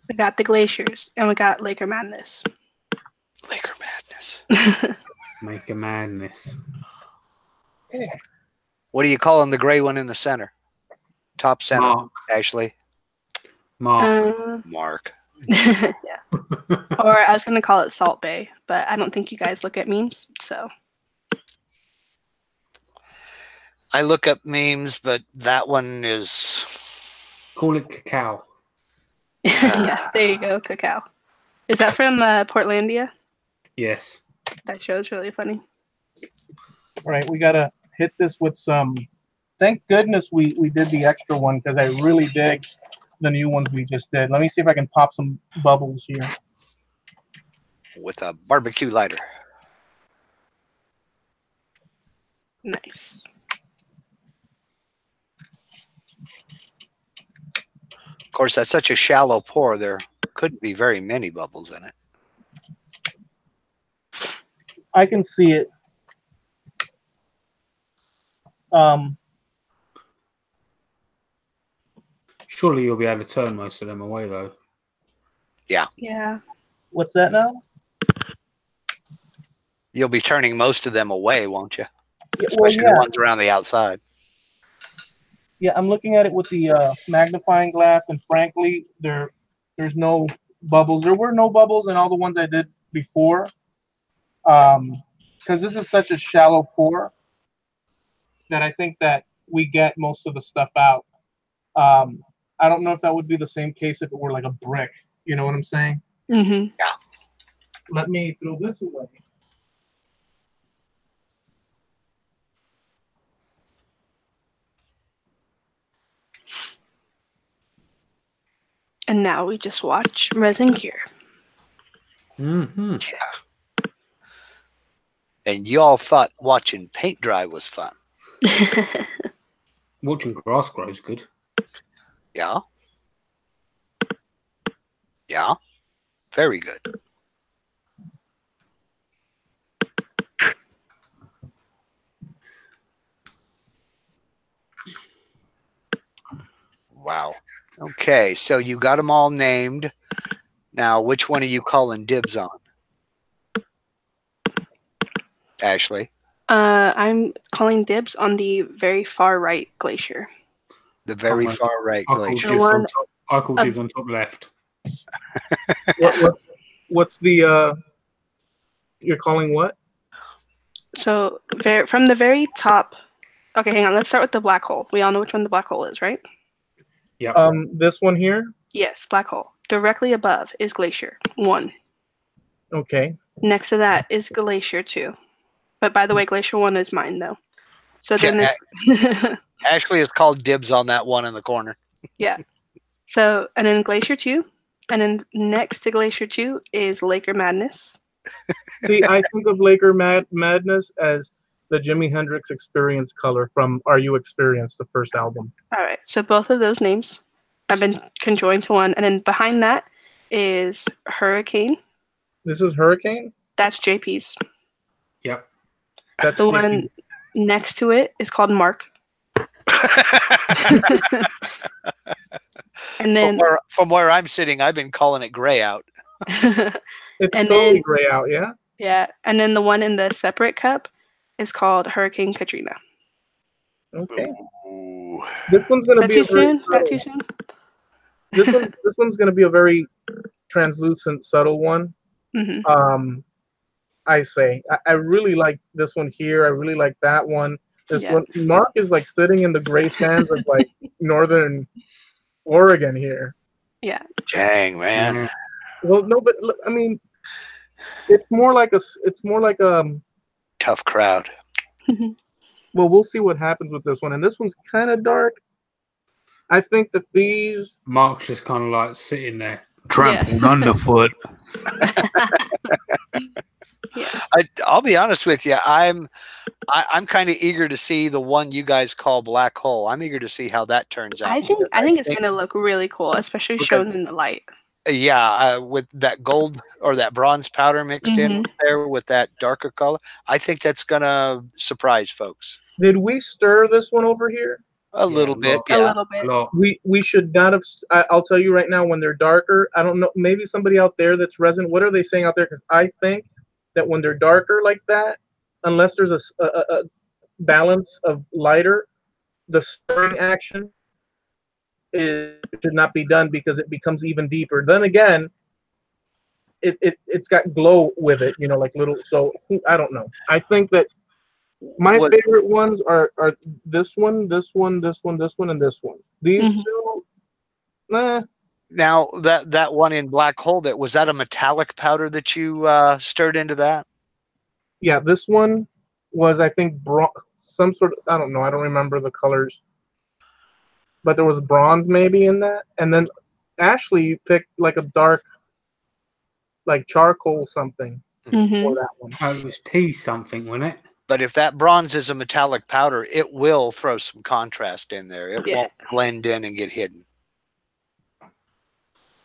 We got the glaciers, and we got Laker Madness. Laker Madness. Make a madness. What are you calling the gray one in the center? Top center, Mark. Ashley. Mark. Mark. Yeah. Or I was gonna call it Salt Bay, but I don't think you guys look at memes, so. I look up memes, but that one is. Call it cacao. Yeah, there you go, cacao. Is that from Portlandia? Yes. That show is really funny. all right, we gotta hit this with some. Thank goodness we did the extra one because I really dig the new ones we just did. Let me see if I can pop some bubbles here. With a barbecue lighter. Nice. Of course, that's such a shallow pour. There couldn't be very many bubbles in it. I can see it. Surely you'll be able to turn most of them away, though. Yeah. What's that now? You'll be turning most of them away, won't you? Yeah, well, Especially the ones around the outside. Yeah, I'm looking at it with the magnifying glass, and frankly, there's no bubbles. There were no bubbles in all the ones I did before, because this is such a shallow pour that I think that we get most of the stuff out. I don't know if that would be the same case if it were like a brick. You know what I'm saying? Mm-hmm. Let me throw this away. And now we just watch Resin Gear. Mm-hmm. Yeah. And y'all thought watching paint dry was fun. Watching grass grow is good. Yeah. Yeah. Very good. Wow. Okay, so you got them all named. Now, which one are you calling dibs on? Ashley? I'm calling dibs on the very far right glacier. The very Almost. far right I call glacier. dibs one- on top. I call dibs on top left. What's the you're calling what? So from the very top. Okay, hang on. Let's start with the black hole. We all know which one the black hole is, right? Yeah. This one here. Yes, black hole. Directly above is Glacier 1. Okay. Next to that is Glacier 2. But by the way, Glacier 1 is mine, though. So then this... Ashley is called dibs on that one in the corner. Yeah. So, and then Glacier 2. And then next to Glacier 2 is Laker Madness. See, I think of Laker Madness as the Jimi Hendrix Experience color from Are You Experienced, the first album. All right. So both of those names have been conjoined to one. And then behind that is Hurricane. This is Hurricane? That's JP's. Yep. That's The one next to it is called Mark. And then from where I'm sitting, I've been calling it gray out. It's and totally then- gray out, yeah? yeah, and then the one in the separate cup is called Hurricane Katrina. Okay. Ooh. This one's Is gonna that be too soon? Not too soon? this one's gonna be a very translucent, subtle one. Mm-hmm. I say. I really like this one here. I really like that one. This Yeah. one. Mark is like sitting in the gray sands of like northern Oregon here. Yeah. Dang, man. Yeah. Well, no, but look, I mean, it's more like Tough crowd. well, we'll see what happens with this one. And this one's kind of dark. I think that these. Mark's just kind of like sitting there, trampled underfoot. Yeah. I'll be honest with you. I'm kind of eager to see the one you guys call black hole. I'm eager to see how that turns out. I think it's gonna look really cool, especially shown in the light. Yeah, with that gold or that bronze powder mixed in there with that darker color, I think that's gonna surprise folks Did we stir this one over here? a little bit. A Yeah, little bit. We should not have. I'll tell you right now, when they're darker, I don't know. Maybe somebody out there that's resin. What are they saying out there? Because I think that when they're darker like that, unless there's a balance of lighter, the stirring action should not be done because it becomes even deeper. Then again, it's got glow with it, you know, like little. So I don't know. I think that my favorite ones are this one, this one, this one, this one, and this one. These two, nah. Now that one in Black Hole, was that a metallic powder that you stirred into that? Yeah, this one was, I think, some sort of, I don't know, I don't remember the colors, but there was bronze maybe in that. And then Ashley picked like a dark, like charcoal something for that one. Oh, it was tea something, wasn't it? But if that bronze is a metallic powder, it will throw some contrast in there. It won't blend in and get hidden.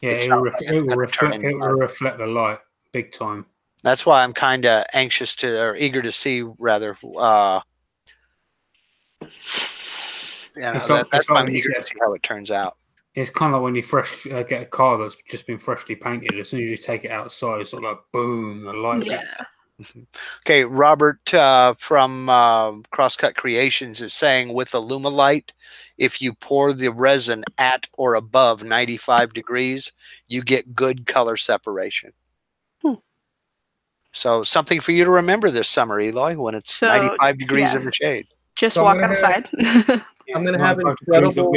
Yeah, it will reflect the light big time. That's why I'm kind of anxious or eager to see, rather. That's why I'm eager to see how it turns out. It's kind of like when you get a car that's just been freshly painted. As soon as you take it outside, it's sort of like boom, the light hits. Okay, Robert from Crosscut Creations is saying with Alumilite, if you pour the resin at or above 95 degrees, you get good color separation. So something for you to remember this summer, Eloy, when it's 95 degrees in the shade. Just walk outside. I'm going to have incredible.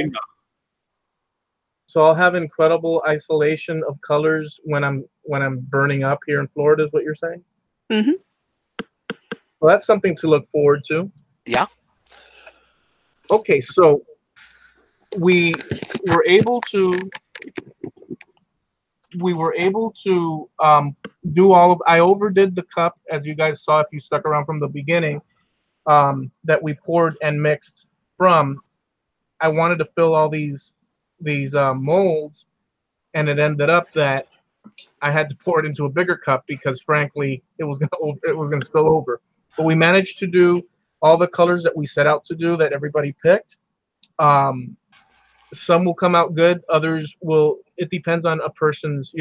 So I'll have incredible isolation of colors when I'm burning up here in Florida, is what you're saying? Well, that's something to look forward to. Yeah. Okay, so we were able to do all of. I overdid the cup, as you guys saw if you stuck around from the beginning, that we poured and mixed from. I wanted to fill all these molds, and it ended up that I had to pour it into a bigger cup because, frankly, it was gonna spill over. But we managed to do all the colors that we set out to do that everybody picked. Some will come out good, others will. It depends on a person's,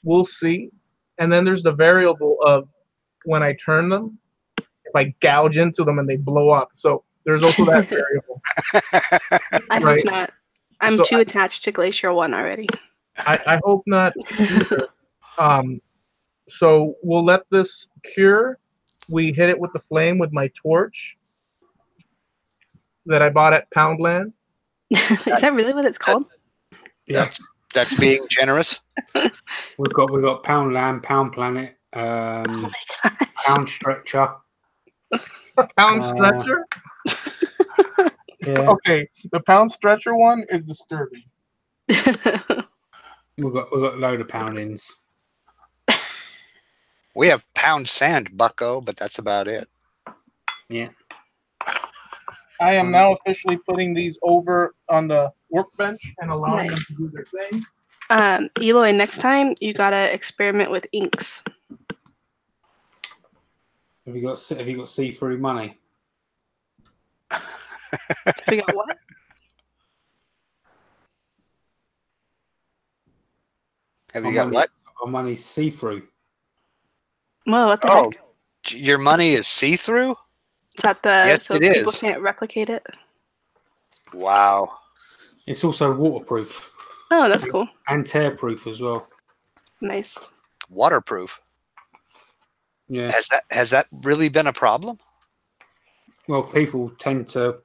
we'll see. And then there's the variable of when I turn them, if I gouge into them and they blow up. So there's also that variable. I hope not. I'm too attached to Glacier 1 already. I hope not either. So we'll let this cure. We hit it with the flame with my torch that I bought at Poundland. Is that really what it's called? That's being generous. We've got Poundland, Pound Planet, Pound Stretcher. Pound Stretcher? Yeah. Okay, the Pound Stretcher one is disturbing. We've got a load of poundings. We have Pound Sand, bucko, but that's about it. Yeah. I am now officially putting these over on the workbench and allowing them to do their thing. Eloy, next time you gotta experiment with inks. Have you got see-through money? Have you got what? Have you got what? Our money's see-through. Well, what the heck? Your money is see-through? Is that yes, so it people is. Can't replicate it? Wow. It's also waterproof. Oh, that's cool. And tear-proof as well. Nice. Waterproof. Yeah. Has that really been a problem? Well, people tend to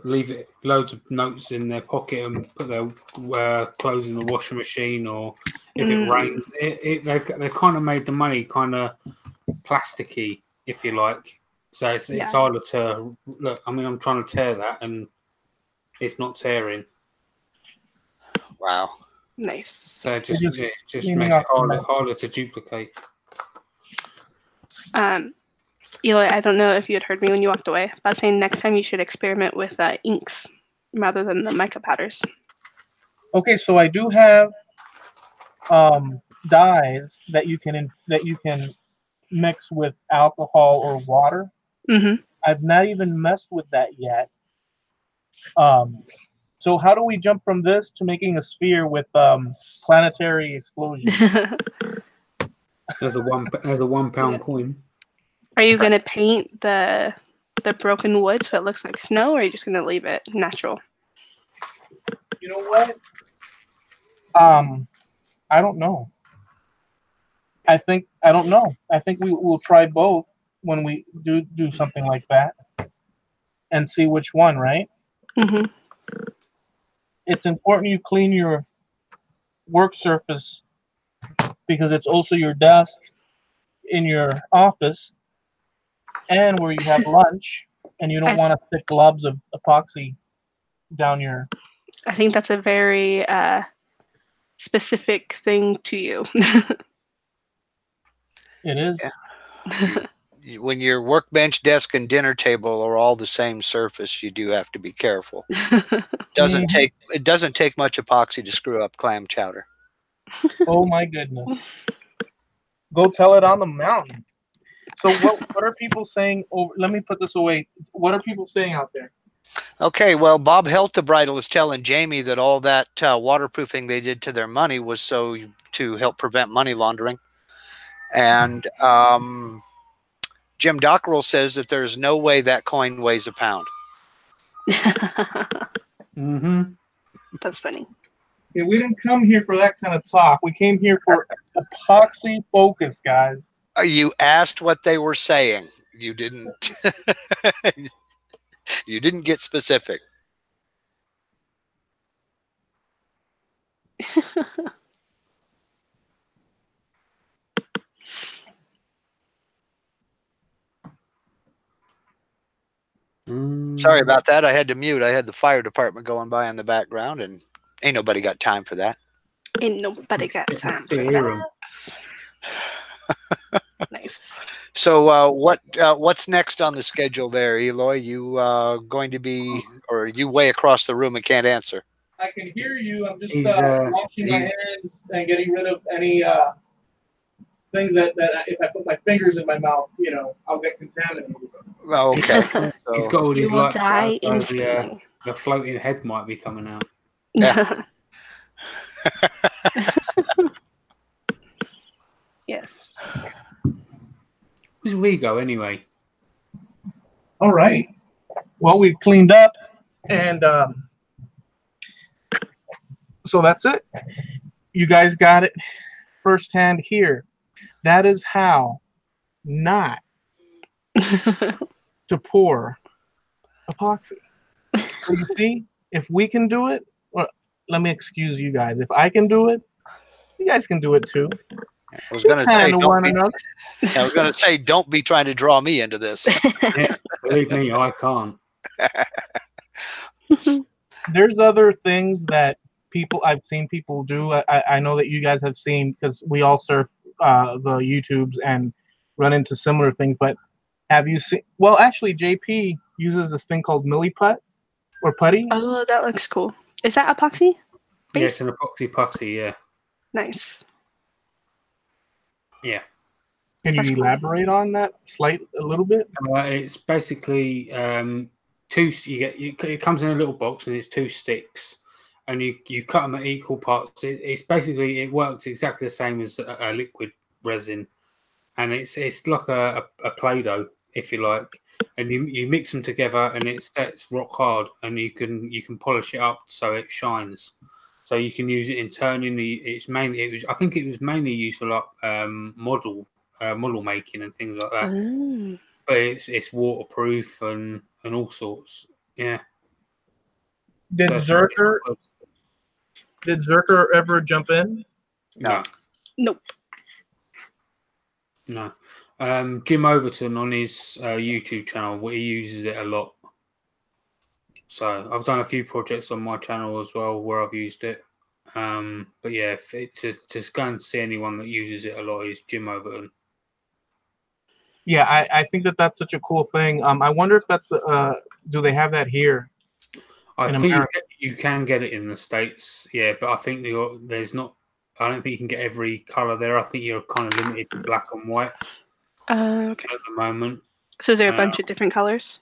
leave loads of notes in their pocket and put their clothes in the washing machine, or if it rains, they kind of made the money kind of plasticky, if you like. So it's harder to look. I mean, I'm trying to tear that, and it's not tearing. Wow. Nice. So it just makes it harder to duplicate. Eloy, I don't know if you had heard me when you walked away, but I was saying next time you should experiment with inks rather than the mica powders. Okay, so I do have dyes that you can mix with alcohol or water. Mm-hmm. I've not even messed with that yet. So how do we jump from this to making a sphere with planetary explosion? There's a £1 coin. Are you gonna paint the broken wood so it looks like snow, or are you just gonna leave it natural? You know what? I don't know. I don't know. I think we will try both when we do something like that and see which one, right? Mm-hmm. It's important you clean your work surface because it's also your desk in your office and where you have lunch, and you don't want to stick globs of epoxy down your. I think that's a very specific thing to you. It is. Yeah. When your workbench, desk, and dinner table are all the same surface, you do have to be careful. It doesn't take much epoxy to screw up clam chowder. Oh my goodness! Go tell it on the mountain. So what are people saying? Over, let me put this away. What are people saying out there? Okay, well, Bob Heltebridal is telling Jamie that all that waterproofing they did to their money was to help prevent money laundering. And Jim Dockrell says that there's no way that coin weighs a pound. Mm-hmm. That's funny. Yeah, we didn't come here for that kind of talk. We came here for epoxy focus, guys. You asked what they were saying. You didn't. You didn't get specific. Sorry about that. I had to mute. I had the fire department going by in the background, and ain't nobody got time for that. Ain't nobody got time for that. Nice. So what's next on the schedule there, Eloy? You going to be, or are you way across the room and can't answer? I can hear you. I'm just washing my hands and getting rid of any things that if I put my fingers in my mouth, I'll get contaminated. Oh, okay. So, he's got all these lights out, so the floating head might be coming out. Yeah. Yes. Where's we go anyway? All right. Well, we've cleaned up, and so that's it. You guys got it firsthand here. That is how not to pour epoxy. So you see, if we can do it, or let me excuse you guys. If I can do it, you guys can do it too. I was going to say, don't be trying to draw me into this. Yeah, believe me, I can't. There's other things that I've seen people do. I know that you guys have seen, because we all surf the YouTubes and run into similar things. But have you seen? Well, actually, JP uses this thing called milliput or putty. Oh, that looks cool. Is that epoxy? Yeah, it's an epoxy putty. Yeah. Nice. Yeah. Can you elaborate on that a little bit? It's basically it comes in a little box, and it's 2 sticks, and you cut them at equal parts. It works exactly the same as a liquid resin, and it's like a Play-Doh, if you like, and you mix them together, and it sets rock hard, and you can polish it up so it shines. So you can use it internally. I think it was mainly used for like model making and things like that. Mm. But it's waterproof and all sorts. Yeah. Did Zerker ever jump in? No. Nope. No. Jim Overton on his YouTube channel, he uses it a lot. So I've done a few projects on my channel as well where I've used it. But yeah, to go and see anyone that uses it a lot is Jim Overton. Yeah, I think that's such a cool thing. I wonder if that's do they have that here? I think you can get it in the States, yeah, but I think there's not I don't think you can get every color there. I think you're kind of limited to black and white Okay. at the moment. So is there a bunch of different colors?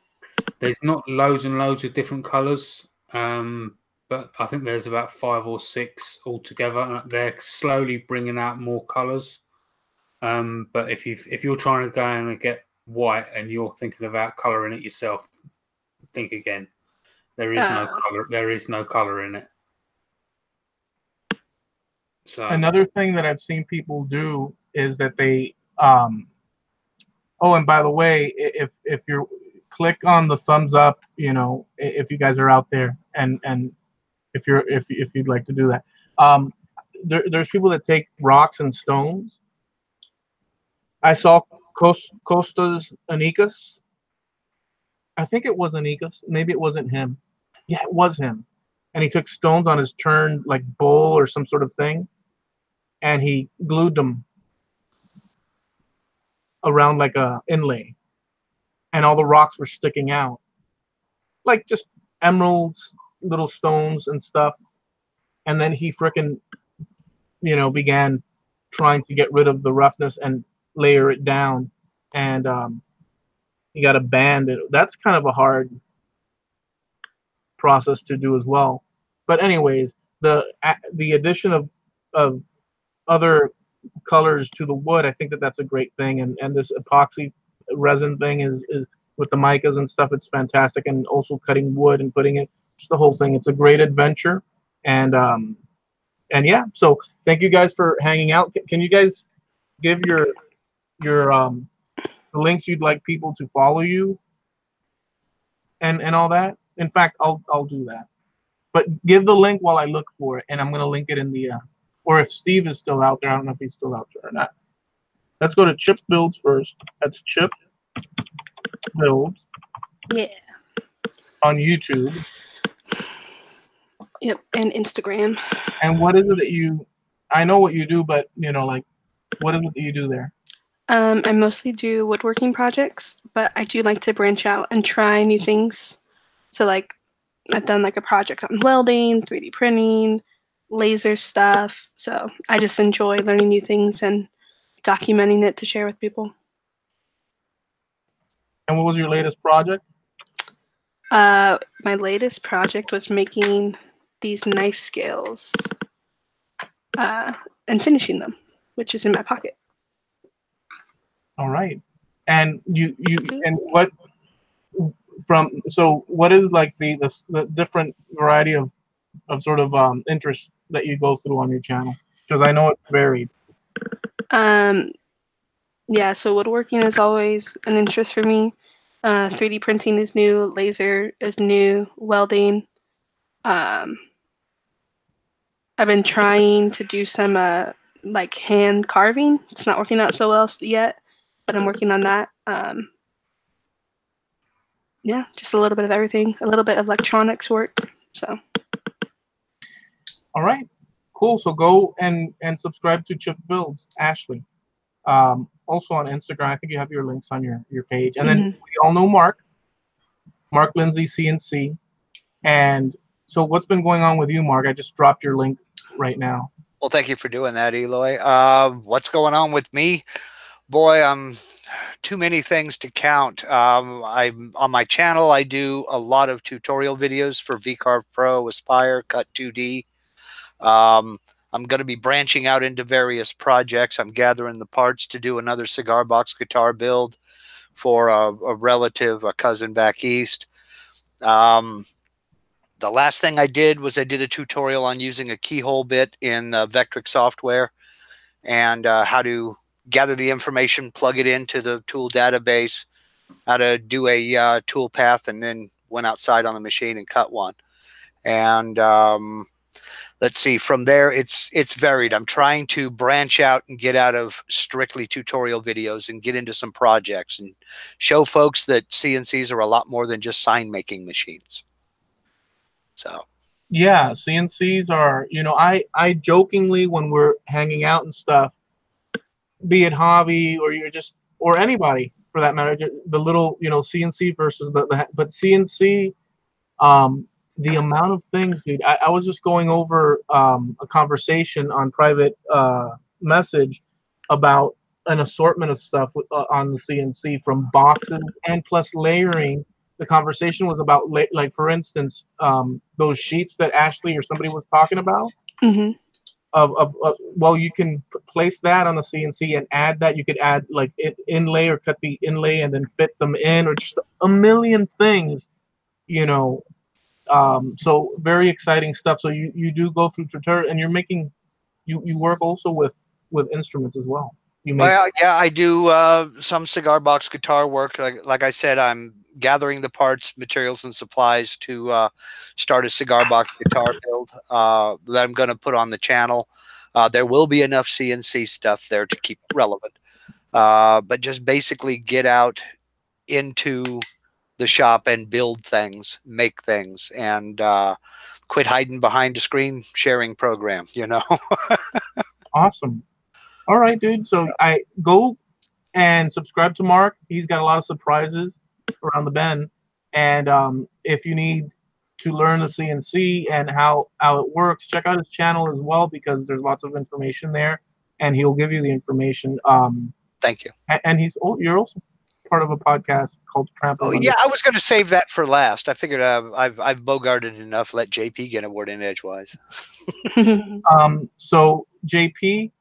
There's not loads and loads of different colors, but I think there's about 5 or 6 altogether. They're slowly bringing out more colors. But if you're trying to go in and get white and you're thinking about coloring it yourself, think again. There is no color. There is no color in it. So another thing that I've seen people do is that they oh, and by the way, if you click on the thumbs up, you know, if you guys are out there, and if you'd like to do that, there's people that take rocks and stones. I saw Costas Anicas. I think it was Anicas. Maybe it wasn't him. Yeah, it was him. And he took stones on his turned like bowl or some sort of thing, and he glued them around like a inlay, and all the rocks were sticking out, like just emeralds, little stones and stuff. And then he frickin', you know, began trying to get rid of the roughness and layer it down, and he got a band. That's kind of a hard process to do as well. But anyways, the addition of other colors to the wood, I think that's a great thing. And this epoxy resin thing is with the micas and stuff, it's fantastic. And also cutting wood and putting it, just the whole thing. It's a great adventure. And yeah, so thank you guys for hanging out. Can you guys give your the links you'd like people to follow you and all that? In fact, I'll do that. But give the link while I look for it, and I'm gonna link it in the or if Steve is still out there, I don't know if he's still out there or not. Let's go to Chip Builds first. That's Chip Builds. Yeah. On YouTube. Yep, and Instagram. And what is it that you? I know what you do, but you know, like, what is it that you do there? I mostly do woodworking projects, but I do like to branch out and try new things. So like, I've done like a project on welding, 3D printing, laser stuff. So I just enjoy learning new things and documenting it to share with people. And what was your latest project? My latest project was making these knife scales and finishing them, which is in my pocket. All right. And you and what from so what is like the different variety of sort of interests that you go through on your channel? Because I know it's varied. Yeah, so woodworking is always an interest for me. 3D printing is new, laser is new, welding. I've been trying to do some like hand carving. It's not working out so well yet, but I'm working on that. Yeah, just a little bit of everything, a little bit of electronics work. So. All right, cool. So go and subscribe to Chip Builds, Ashley. Also on Instagram, I think you have your links on your page. And then we all know Mark Lindsay CNC. And so what's been going on with you, Mark? I just dropped your link right now. Well, thank you for doing that, Eloy. What's going on with me? Boy, too many things to count. I'm on my channel. I do a lot of tutorial videos for VCarve Pro, Aspire, Cut 2D. I'm going to be branching out into various projects. I'm gathering the parts to do another cigar box guitar build for a relative, a cousin back east. The last thing I did was I did a tutorial on using a keyhole bit in Vectric software and how to gather the information, plug it into the tool database, how to do a tool path, and then went outside on the machine and cut one. And let's see, from there, it's varied. I'm trying to branch out and get out of strictly tutorial videos and get into some projects and show folks that CNCs are a lot more than just sign making machines. So. Yeah, CNCs are, you know, I jokingly, when we're hanging out and stuff, be it hobby or you're just, or anybody for that matter, the little, you know, CNC versus but CNC, the amount of things, dude. I was just going over a conversation on private message about an assortment of stuff on the CNC, from boxes and plus layering. The conversation was about like, for instance, those sheets that Ashley or somebody was talking about. Mm-hmm. Well, you can place that on the CNC and add that. You could add like inlay or cut the inlay and then fit them in, or just a million things, you know. So very exciting stuff. So you do go through tutorial, and you're making you work also with instruments as well. You make Well, yeah, I do some cigar box guitar work. Like I said, I'm gathering the parts, materials, and supplies to start a cigar box guitar build that I'm going to put on the channel. There will be enough CNC stuff there to keep it relevant, but just basically get out into the shop and build things, make things, and quit hiding behind a screen sharing program. awesome. All right, dude. So I go and subscribe to Mark. He's got a lot of surprises around the bend. And if you need to learn the CNC and how it works, check out his channel as well, because there's lots of information there, and he'll give you the information. Thank you. And you're also part of a podcast called Trample. Oh, yeah, I was going to save that for last. I figured I've bogarted enough. Let JP get a word in edgewise. So JP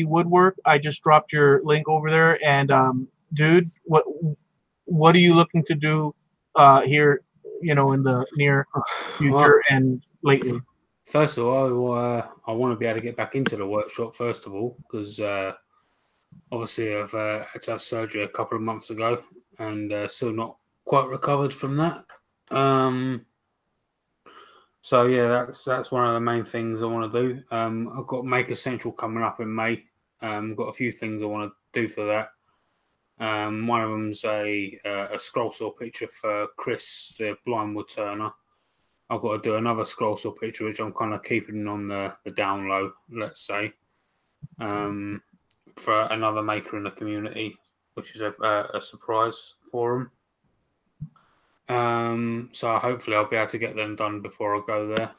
Woodwork, I just dropped your link over there, and dude, what are you looking to do here, in the near future and lately? First of all, I want to be able to get back into the workshop, first of all, because obviously I've had to have surgery a couple of months ago, and still not quite recovered from that. So yeah, that's one of the main things I want to do. I've got Maker Central coming up in May. Got a few things I want to do for that. One of them's a scroll saw picture for Chris, the blind wood turner. I've got to do another scroll saw picture, which I'm kind of keeping on the down low, let's say, for another maker in the community, which is a surprise for him. So hopefully I'll be able to get them done before I go there.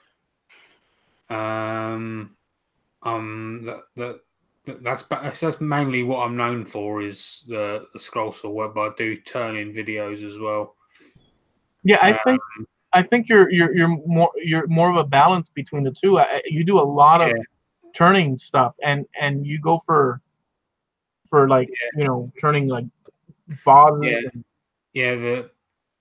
That's mainly what I'm known for, is the scroll saw work, but I do turn-in videos as well. Yeah, I think you're more of a balance between the two. You do a lot of turning stuff, and you go for like turning like vases.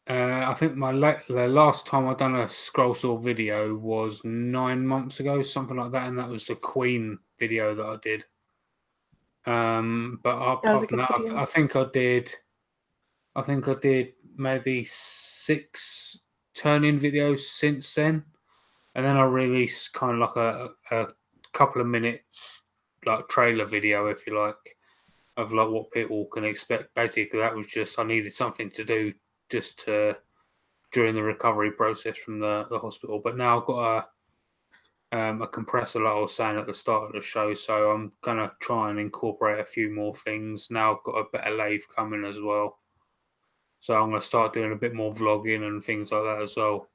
I think the last time I done a scroll saw video was 9 months ago, something like that, and that was the Queen video that I did. But apart from that, I think I did maybe 6 turn-in videos since then, and then I released kind of like a couple of minutes like trailer video, if you like, of like what people can expect. Basically, that was just I needed something to do just during the recovery process from the hospital. But now I've got a compressor, like I was saying at the start of the show, so I'm going to try and incorporate a few more things. Now I've got a better lathe coming as well, so I'm going to start doing a bit more vlogging and things like that as well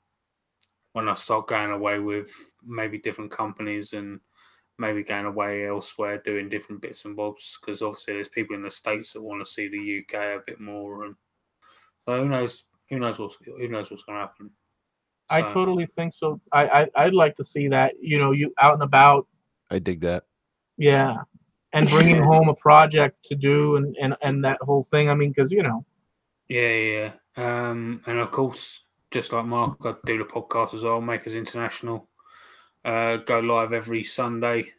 when I start going away with maybe different companies, and maybe going away elsewhere doing different bits and bobs, because obviously there's people in the States that want to see the UK a bit more, and so who knows what's going to happen. So, I totally think so. I'd like to see that, you out and about. I dig that. Yeah, and bringing home a project to do, and that whole thing. I mean, because Yeah. And of course, just like Mark, I do the podcast as well, Makers International. Go live every Sunday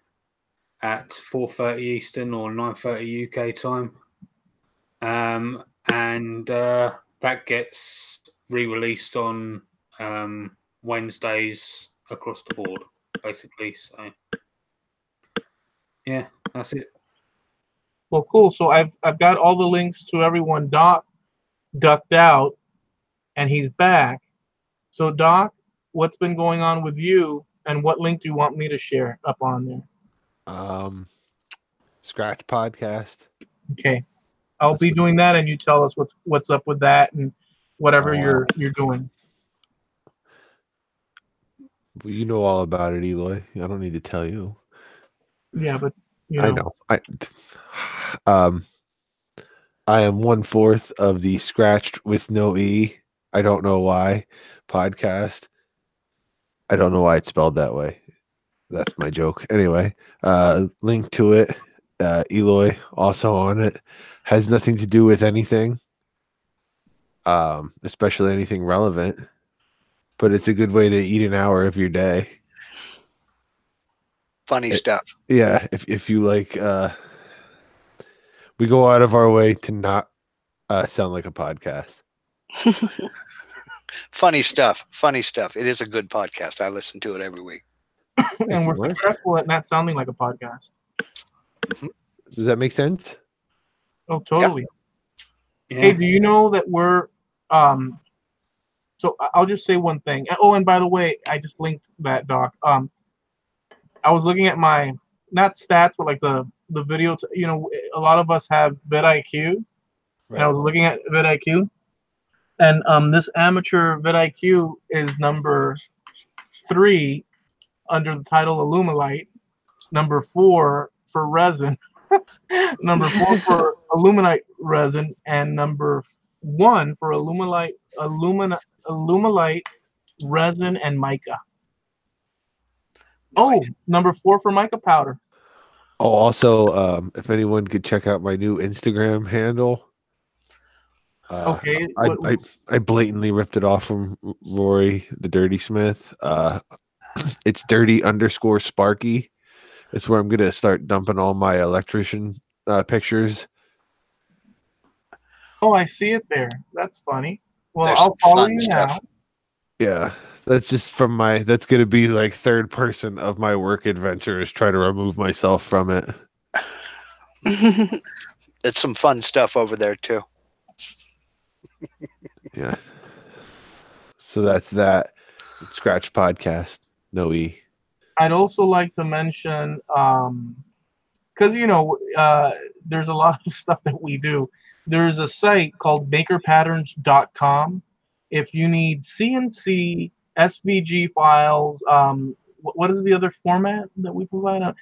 at 4:30 Eastern or 9:30 UK time. And that gets re-released on Wednesdays across the board, basically. So yeah, that's it. Well, cool. So I've got all the links to everyone. Doc ducked out, and he's back. So Doc, what's been going on with you, and what link do you want me to share up on there? Scratch podcast. Okay, I'll be doing that, and you tell us what's up with that and whatever you're doing. Well, you know all about it, Eloy. I don't need to tell you. Yeah, but you I know. know. I am 1/4 of the Scratched with no E. I don't know why podcast. I don't know why it's spelled that way. That's my joke. Anyway, link to it. Eloy also on it. Has nothing to do with anything. Especially anything relevant. But it's a good way to eat an hour of your day. Funny stuff. Yeah, if you like we go out of our way to not sound like a podcast. Funny stuff. Funny stuff. It is a good podcast. I listen to it every week. And we're Mark. successful at not sounding like a podcast. Does that make sense? Oh, totally. Yeah. Hey, do you know that we're so I'll just say one thing. Oh, and by the way, I just linked that, Doc. I was looking at my not stats, but like the video. You know, a lot of us have vidIQ, and I was looking at vidIQ, and this amateur vidIQ is number 3 under the title Alumilite, number 4 for resin, number 4 for Alumilite resin, and number 1 for Alumilite resin and mica. Oh, Nice. number 4 for mica powder. Oh, also, if anyone could check out my new Instagram handle. Okay. I blatantly ripped it off from Rory, the Dirty Smith. It's dirty_Sparky. It's where I'm gonna start dumping all my electrician pictures. Oh, I see it there. That's funny. Well, There's I'll some follow fun you stuff. now. Yeah, that's just from my. That's gonna be like third person of my work adventure is try to remove myself from it. It's some fun stuff over there too. Yeah. So that's that. Scratch podcast. No E. I'd also like to mention, because there's a lot of stuff that we do. There's a site called makerpatterns.com. If you need CNC, SVG files, what is the other format that we provide?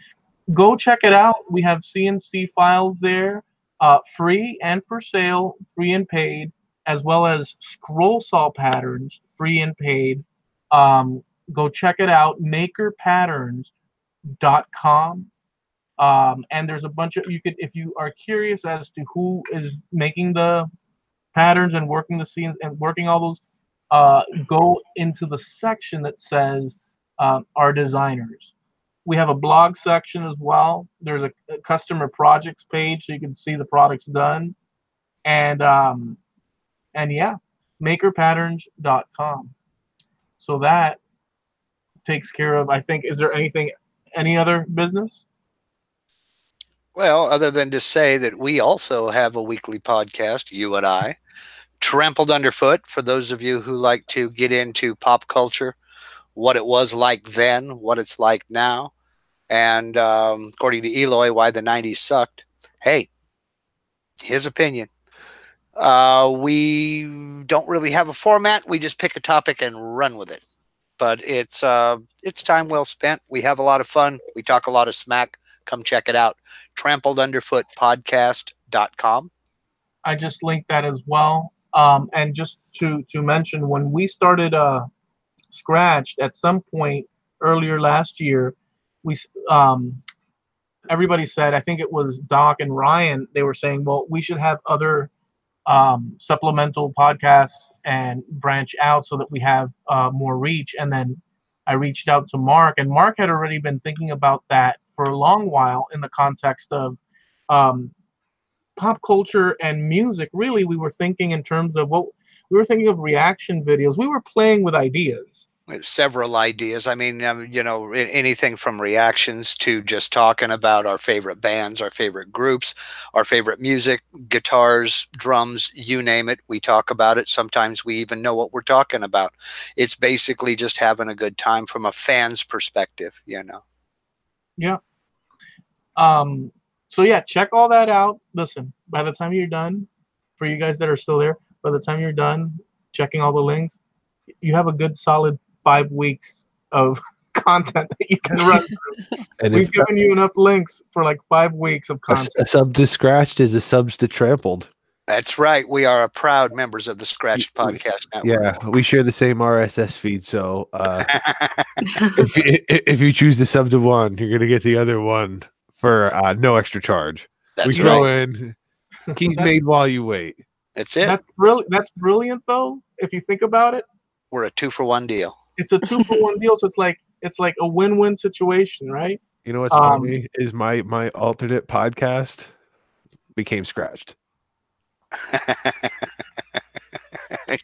Go check it out. We have CNC files there, free and for sale, free and paid, as well as scroll saw patterns, free and paid. Go check it out, makerpatterns.com. And there's a bunch of, you could, if you are curious as to who is making the patterns and working the scenes and working all those, go into the section that says our designers. We have a blog section as well. There's a customer projects page so you can see the products done. And yeah, makerpatterns.com. So that takes care of, I think, is there any other business? Well, other than to say that we also have a weekly podcast, you and I, Trampled Underfoot, for those of you who like to get into pop culture, what it was like then, what it's like now, and according to Eloy, why the 90s sucked. Hey, his opinion. We don't really have a format. We just pick a topic and run with it. But it's time well spent. We have a lot of fun. We talk a lot of smack. Come check it out. TrampledUnderfootPodcast.com. I just linked that as well. And just to mention, when we started Scratched at some point earlier last year, we everybody said, I think it was Doc and Ryan, they were saying, well, we should have other supplemental podcasts and branch out so that we have more reach. And then I reached out to Mark, and Mark had already been thinking about that for a long while in the context of pop culture and music. Really, we were thinking in terms of we were thinking of reaction videos. We were playing with ideas. Several ideas. I mean, anything from reactions to just talking about our favorite bands, our favorite groups, our favorite music, guitars, drums, you name it. We talk about it. Sometimes we even know what we're talking about. It's basically just having a good time from a fan's perspective, Yeah. So yeah, check all that out. Listen, by the time you're done, for you guys that are still there, by the time you're done checking all the links, you have a good solid 5 weeks of content that you can run through. And We've if given you enough links for like 5 weeks of a content. sub to scratched is a subs to trampled. That's right. We are a proud members of the Scratched Podcast Network. Yeah, we share the same RSS feed. So if you choose the sub to one, you're gonna get the other one for no extra charge. That's we throw right. in keys made while you wait. That's it. That's brilliant though. If you think about it, We're a 2-for-1 deal. it's a 2-for-1 deal. So it's like a win-win situation, right? You know what's funny is my alternate podcast became scratched.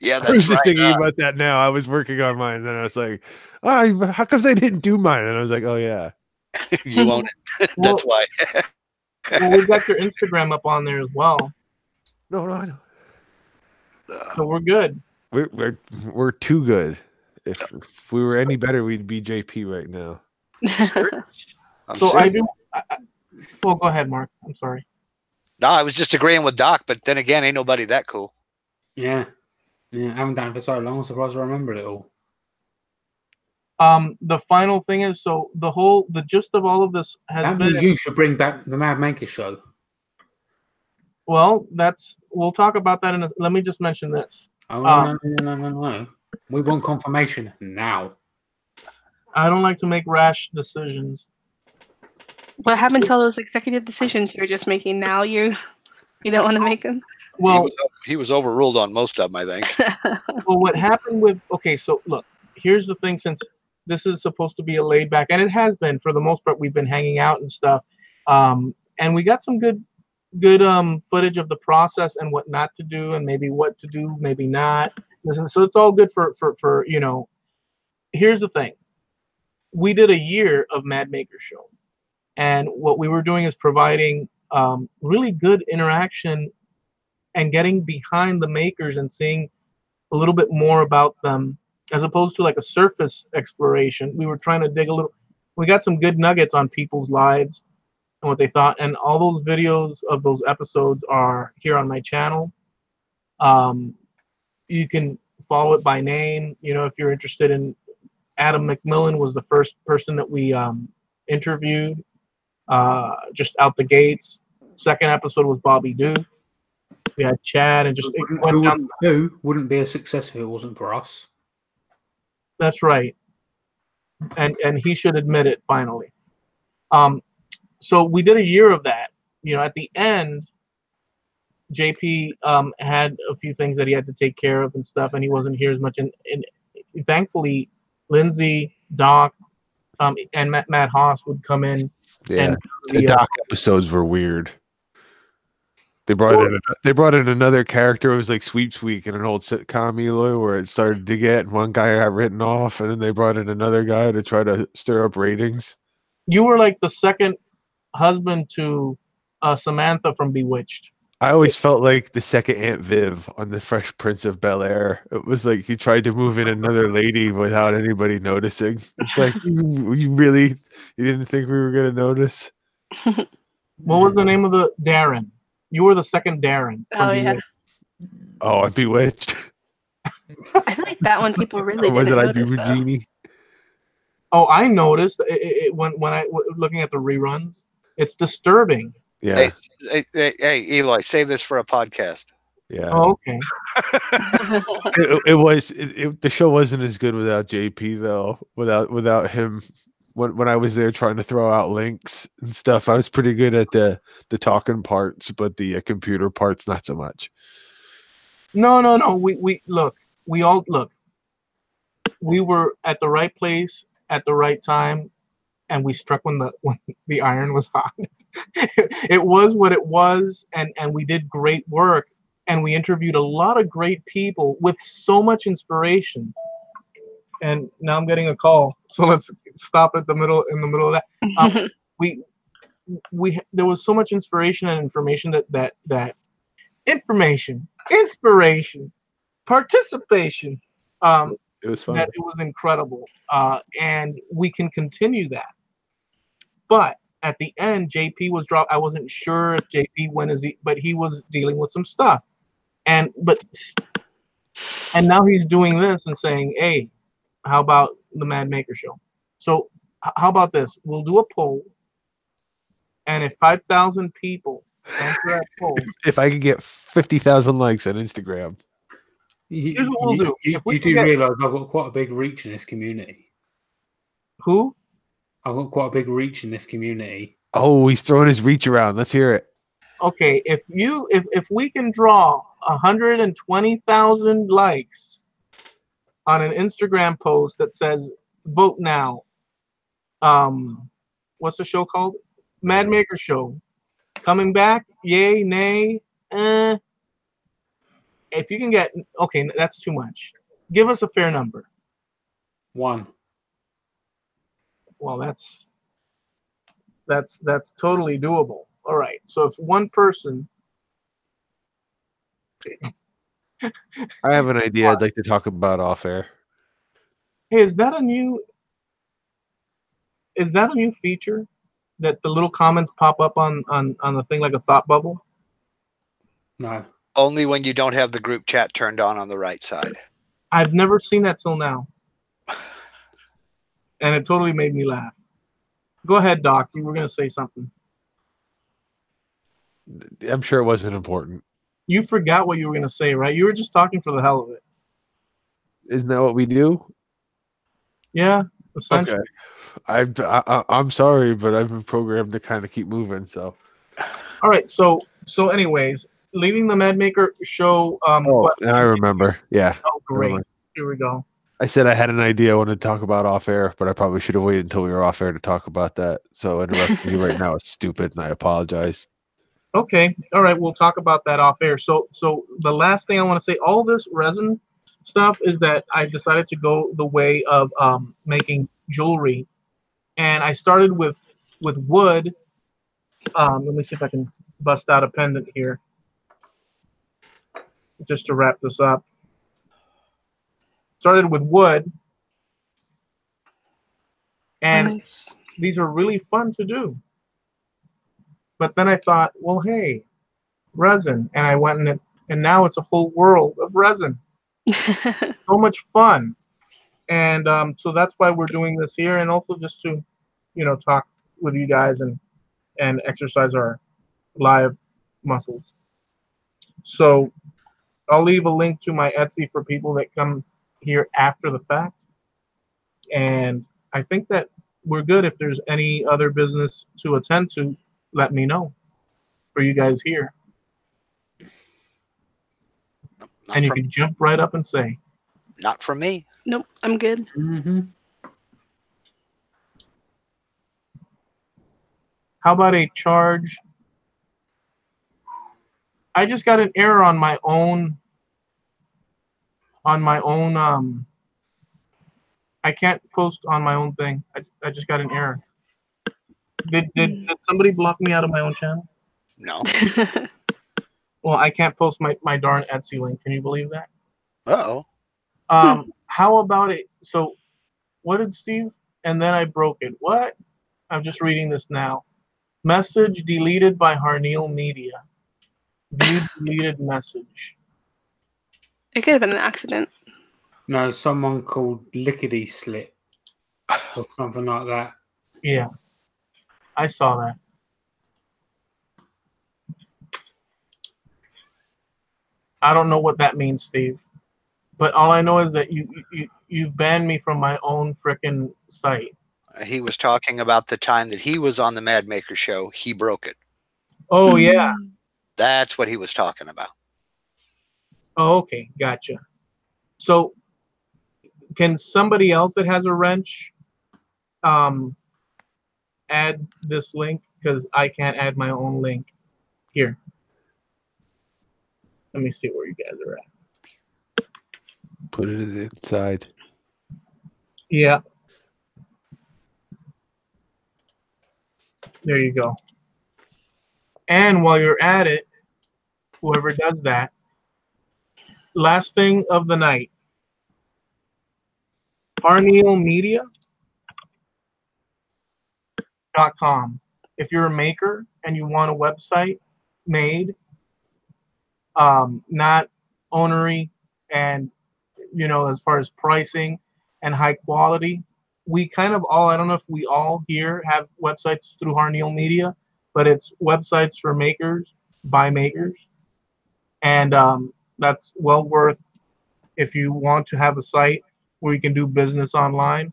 Yeah, I was that's just right. thinking about that now. I was working on mine, and then I was like, "Oh, how come they didn't do mine?" And I was like, "Oh yeah, You own it. That's why. Well, we've got your Instagram up on there as well, no, I know. so we're good. We're too good. If we were any better, we'd be JP right now." I'm So serious. I do. Well, go ahead, Mark. I'm sorry. No, I was just agreeing with Doc, but then again, ain't nobody that cool. Yeah. I haven't done it for so long. I'm surprised I remembered it all. The final thing is, so the gist of all of this has That been. means you should bring back the Mad Maker show. Well, we'll talk about that let me just mention this. Oh no. We want confirmation now. I don't like to make rash decisions. What happened to all those executive decisions you're just making now? You don't want to make them? Well, he was overruled on most of them, I think. well, what happened with so look, here's the thing, since this is supposed to be a laid back, and it has been for the most part, we've been hanging out and stuff. And we got some good footage of the process and what not to do and maybe what to do, maybe not. Listen, so it's all good for here's the thing. We did a year of Mad Maker Show. And what we were doing is providing really good interaction and getting behind the makers and seeing a little bit more about them, as opposed to like a surface exploration. We were trying to dig a little. We got some good nuggets on people's lives and what they thought. And all those videos of those episodes are here on my channel. You can follow it by name. If you're interested in Adam McMillan was the first person that we interviewed. Just out the gates. Second episode was Bobby Doo. We had Chad and just Who wouldn't be a success if it wasn't for us? That's right. And he should admit it finally. So we did a year of that. At the end, JP had a few things that he had to take care of and stuff, and he wasn't here as much. And thankfully, Lindsay, Doc, and Matt Haas would come in. Yeah, the Doc episodes were weird. They brought in another character. It was like Sweeps Week in an old sitcom, Eloy, where it started to get, and one guy got written off, and then they brought in another guy to try to stir up ratings. You were like the second husband to Samantha from Bewitched. I always felt like the second Aunt Viv on the Fresh Prince of Bel-Air. It was like he tried to move in another lady without anybody noticing. It's like, you didn't think we were going to notice? What was the name of the Darren? You were the second Darren. Oh, yeah. Oh, I'm Bewitched. I feel like that one people really Or didn't did I notice, be though. Regini? Oh, I noticed it when I looking at the reruns. It's disturbing. Yeah. Hey, Eloy, save this for a podcast. Yeah. Oh, okay. The show wasn't as good without JP though. Without him, when I was there trying to throw out links and stuff, I was pretty good at the talking parts, but the computer parts not so much. No. We look. We all look. We were at the right place at the right time, and we struck when the iron was hot. It was what it was, and we did great work, and we interviewed a lot of great people with so much inspiration. And now I'm getting a call, so let's stop in the middle of that. There was so much inspiration and information that inspiration, participation. It was fun. That it was incredible, and we can continue that. But at the end, JP was dropped. I wasn't sure if JP but he was dealing with some stuff, and now he's doing this and saying, "Hey, how about the Mad Maker Show. So how about this? We'll do a poll, and if 5,000 people answer that poll, If I could get 50,000 likes on Instagram. here's what we'll do. If we You can do get realise I've got quite a big reach in this community. who? I've got quite a big reach in this community. Oh, he's throwing his reach around. Let's hear it. Okay, if we can draw 120,000 likes on an Instagram post that says "Vote now," what's the show called? Mad Maker Show. Coming back? Yay? Nay? If you can get okay, that's too much. Give us a fair number. 1. Well, that's totally doable. All right. So if one person, I have an idea I'd like to talk about off air. hey, is that a new feature that the little comments pop up on the thing like a thought bubble? No. Only when you don't have the group chat turned on the right side. I've never seen that till now, and it totally made me laugh. Go ahead, Doc. You were gonna say something. I'm sure it wasn't important. You forgot what you were gonna say, right? You were just talking for the hell of it. Isn't that what we do? Yeah, essentially. Okay. I'm sorry, but I've been programmed to kind of keep moving. So. All right. So anyways, leaving the Mad Maker Show. Oh, I remember. Yeah. Oh, great. Here we go. I said I had an idea I wanted to talk about off air, but I probably should have waited until we were off air to talk about that. So interrupting you right now is stupid, and I apologize. Okay. All right. We'll talk about that off air. So the last thing I want to say, all this resin stuff is that I decided to go the way of making jewelry, and I started with wood. Let me see if I can bust out a pendant here, just to wrap this up. Started with wood, and Nice. these are really fun to do. But then I thought, well, hey, resin, and I went and now it's a whole world of resin. So much fun, and so that's why we're doing this here, and also just to, talk with you guys and exercise our live muscles. So I'll leave a link to my Etsy for people that come here after the fact. And I think that we're good. If there's any other business to attend to, let me know for you guys here. Not And you from, can jump right up and say, not from me. Nope, I'm good. Mm-hmm. how about a charge? I just got an error on my own. I can't post on my own thing. I just got an error. Did somebody block me out of my own channel? No. Well, I can't post my darn Etsy link. Can you believe that? Uh-oh. How about it? So, what did Steve? And then I broke it. What? I'm just reading this now. Message deleted by Harneal Media. View deleted message. It could have been an accident. No, someone called Lickety Slit or something like that. Yeah, I saw that. I don't know what that means, Steve. But all I know is that you've banned me from my own frickin' site. He was talking about the time that he was on the Mad Maker show. He broke it. Oh, yeah. That's what he was talking about. Oh, okay. Gotcha. So, can somebody else that has a wrench add this link? Because I can't add my own link. Here. Let me see where you guys are at. Put it inside. Yeah. There you go. And while you're at it, whoever does that, last thing of the night, harnealmedia.com. If you're a maker and you want a website made, not onery and, as far as pricing and high quality. We kind of all, I don't know if we all here have websites through Harneal Media, but it's websites for makers by makers. And that's well worth, if you want to have a site where you can do business online,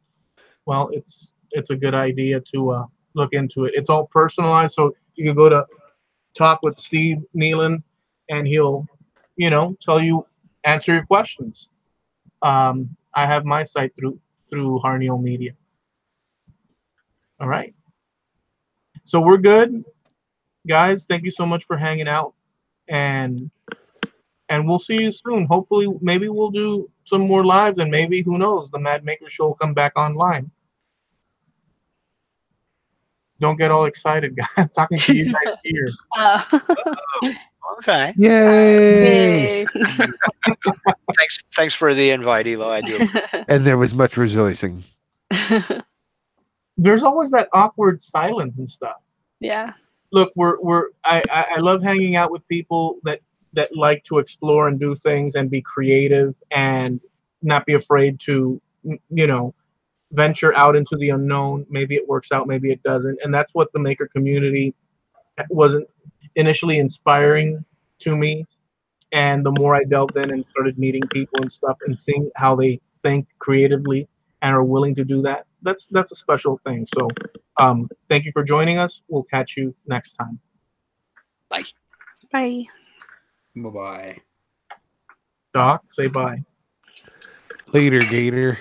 well, it's a good idea to look into it. It's all personalized, so you can go to talk with Steve Nealon, and he'll, tell you, answer your questions. I have my site through Harneal Media. All right, so we're good, guys. Thank you so much for hanging out, and we'll see you soon. Hopefully, maybe we'll do some more lives, and maybe, who knows, the Mad Maker Show will come back online. Don't get all excited, guys. Talking to you guys here. Okay. Yay! Yay. Thanks for the invite, Elo. I do. And there was much rejoicing. There's always that awkward silence and stuff. Yeah. Look, I love hanging out with people that like to explore and do things and be creative and not be afraid to, venture out into the unknown. Maybe it works out, maybe it doesn't. And that's what the maker community wasn't initially inspiring to me. And the more I delved in and started meeting people and stuff and seeing how they think creatively and are willing to do that, that's a special thing. So thank you for joining us. We'll catch you next time. Bye. Bye. Bye-bye. Doc, say bye. Later, Gator.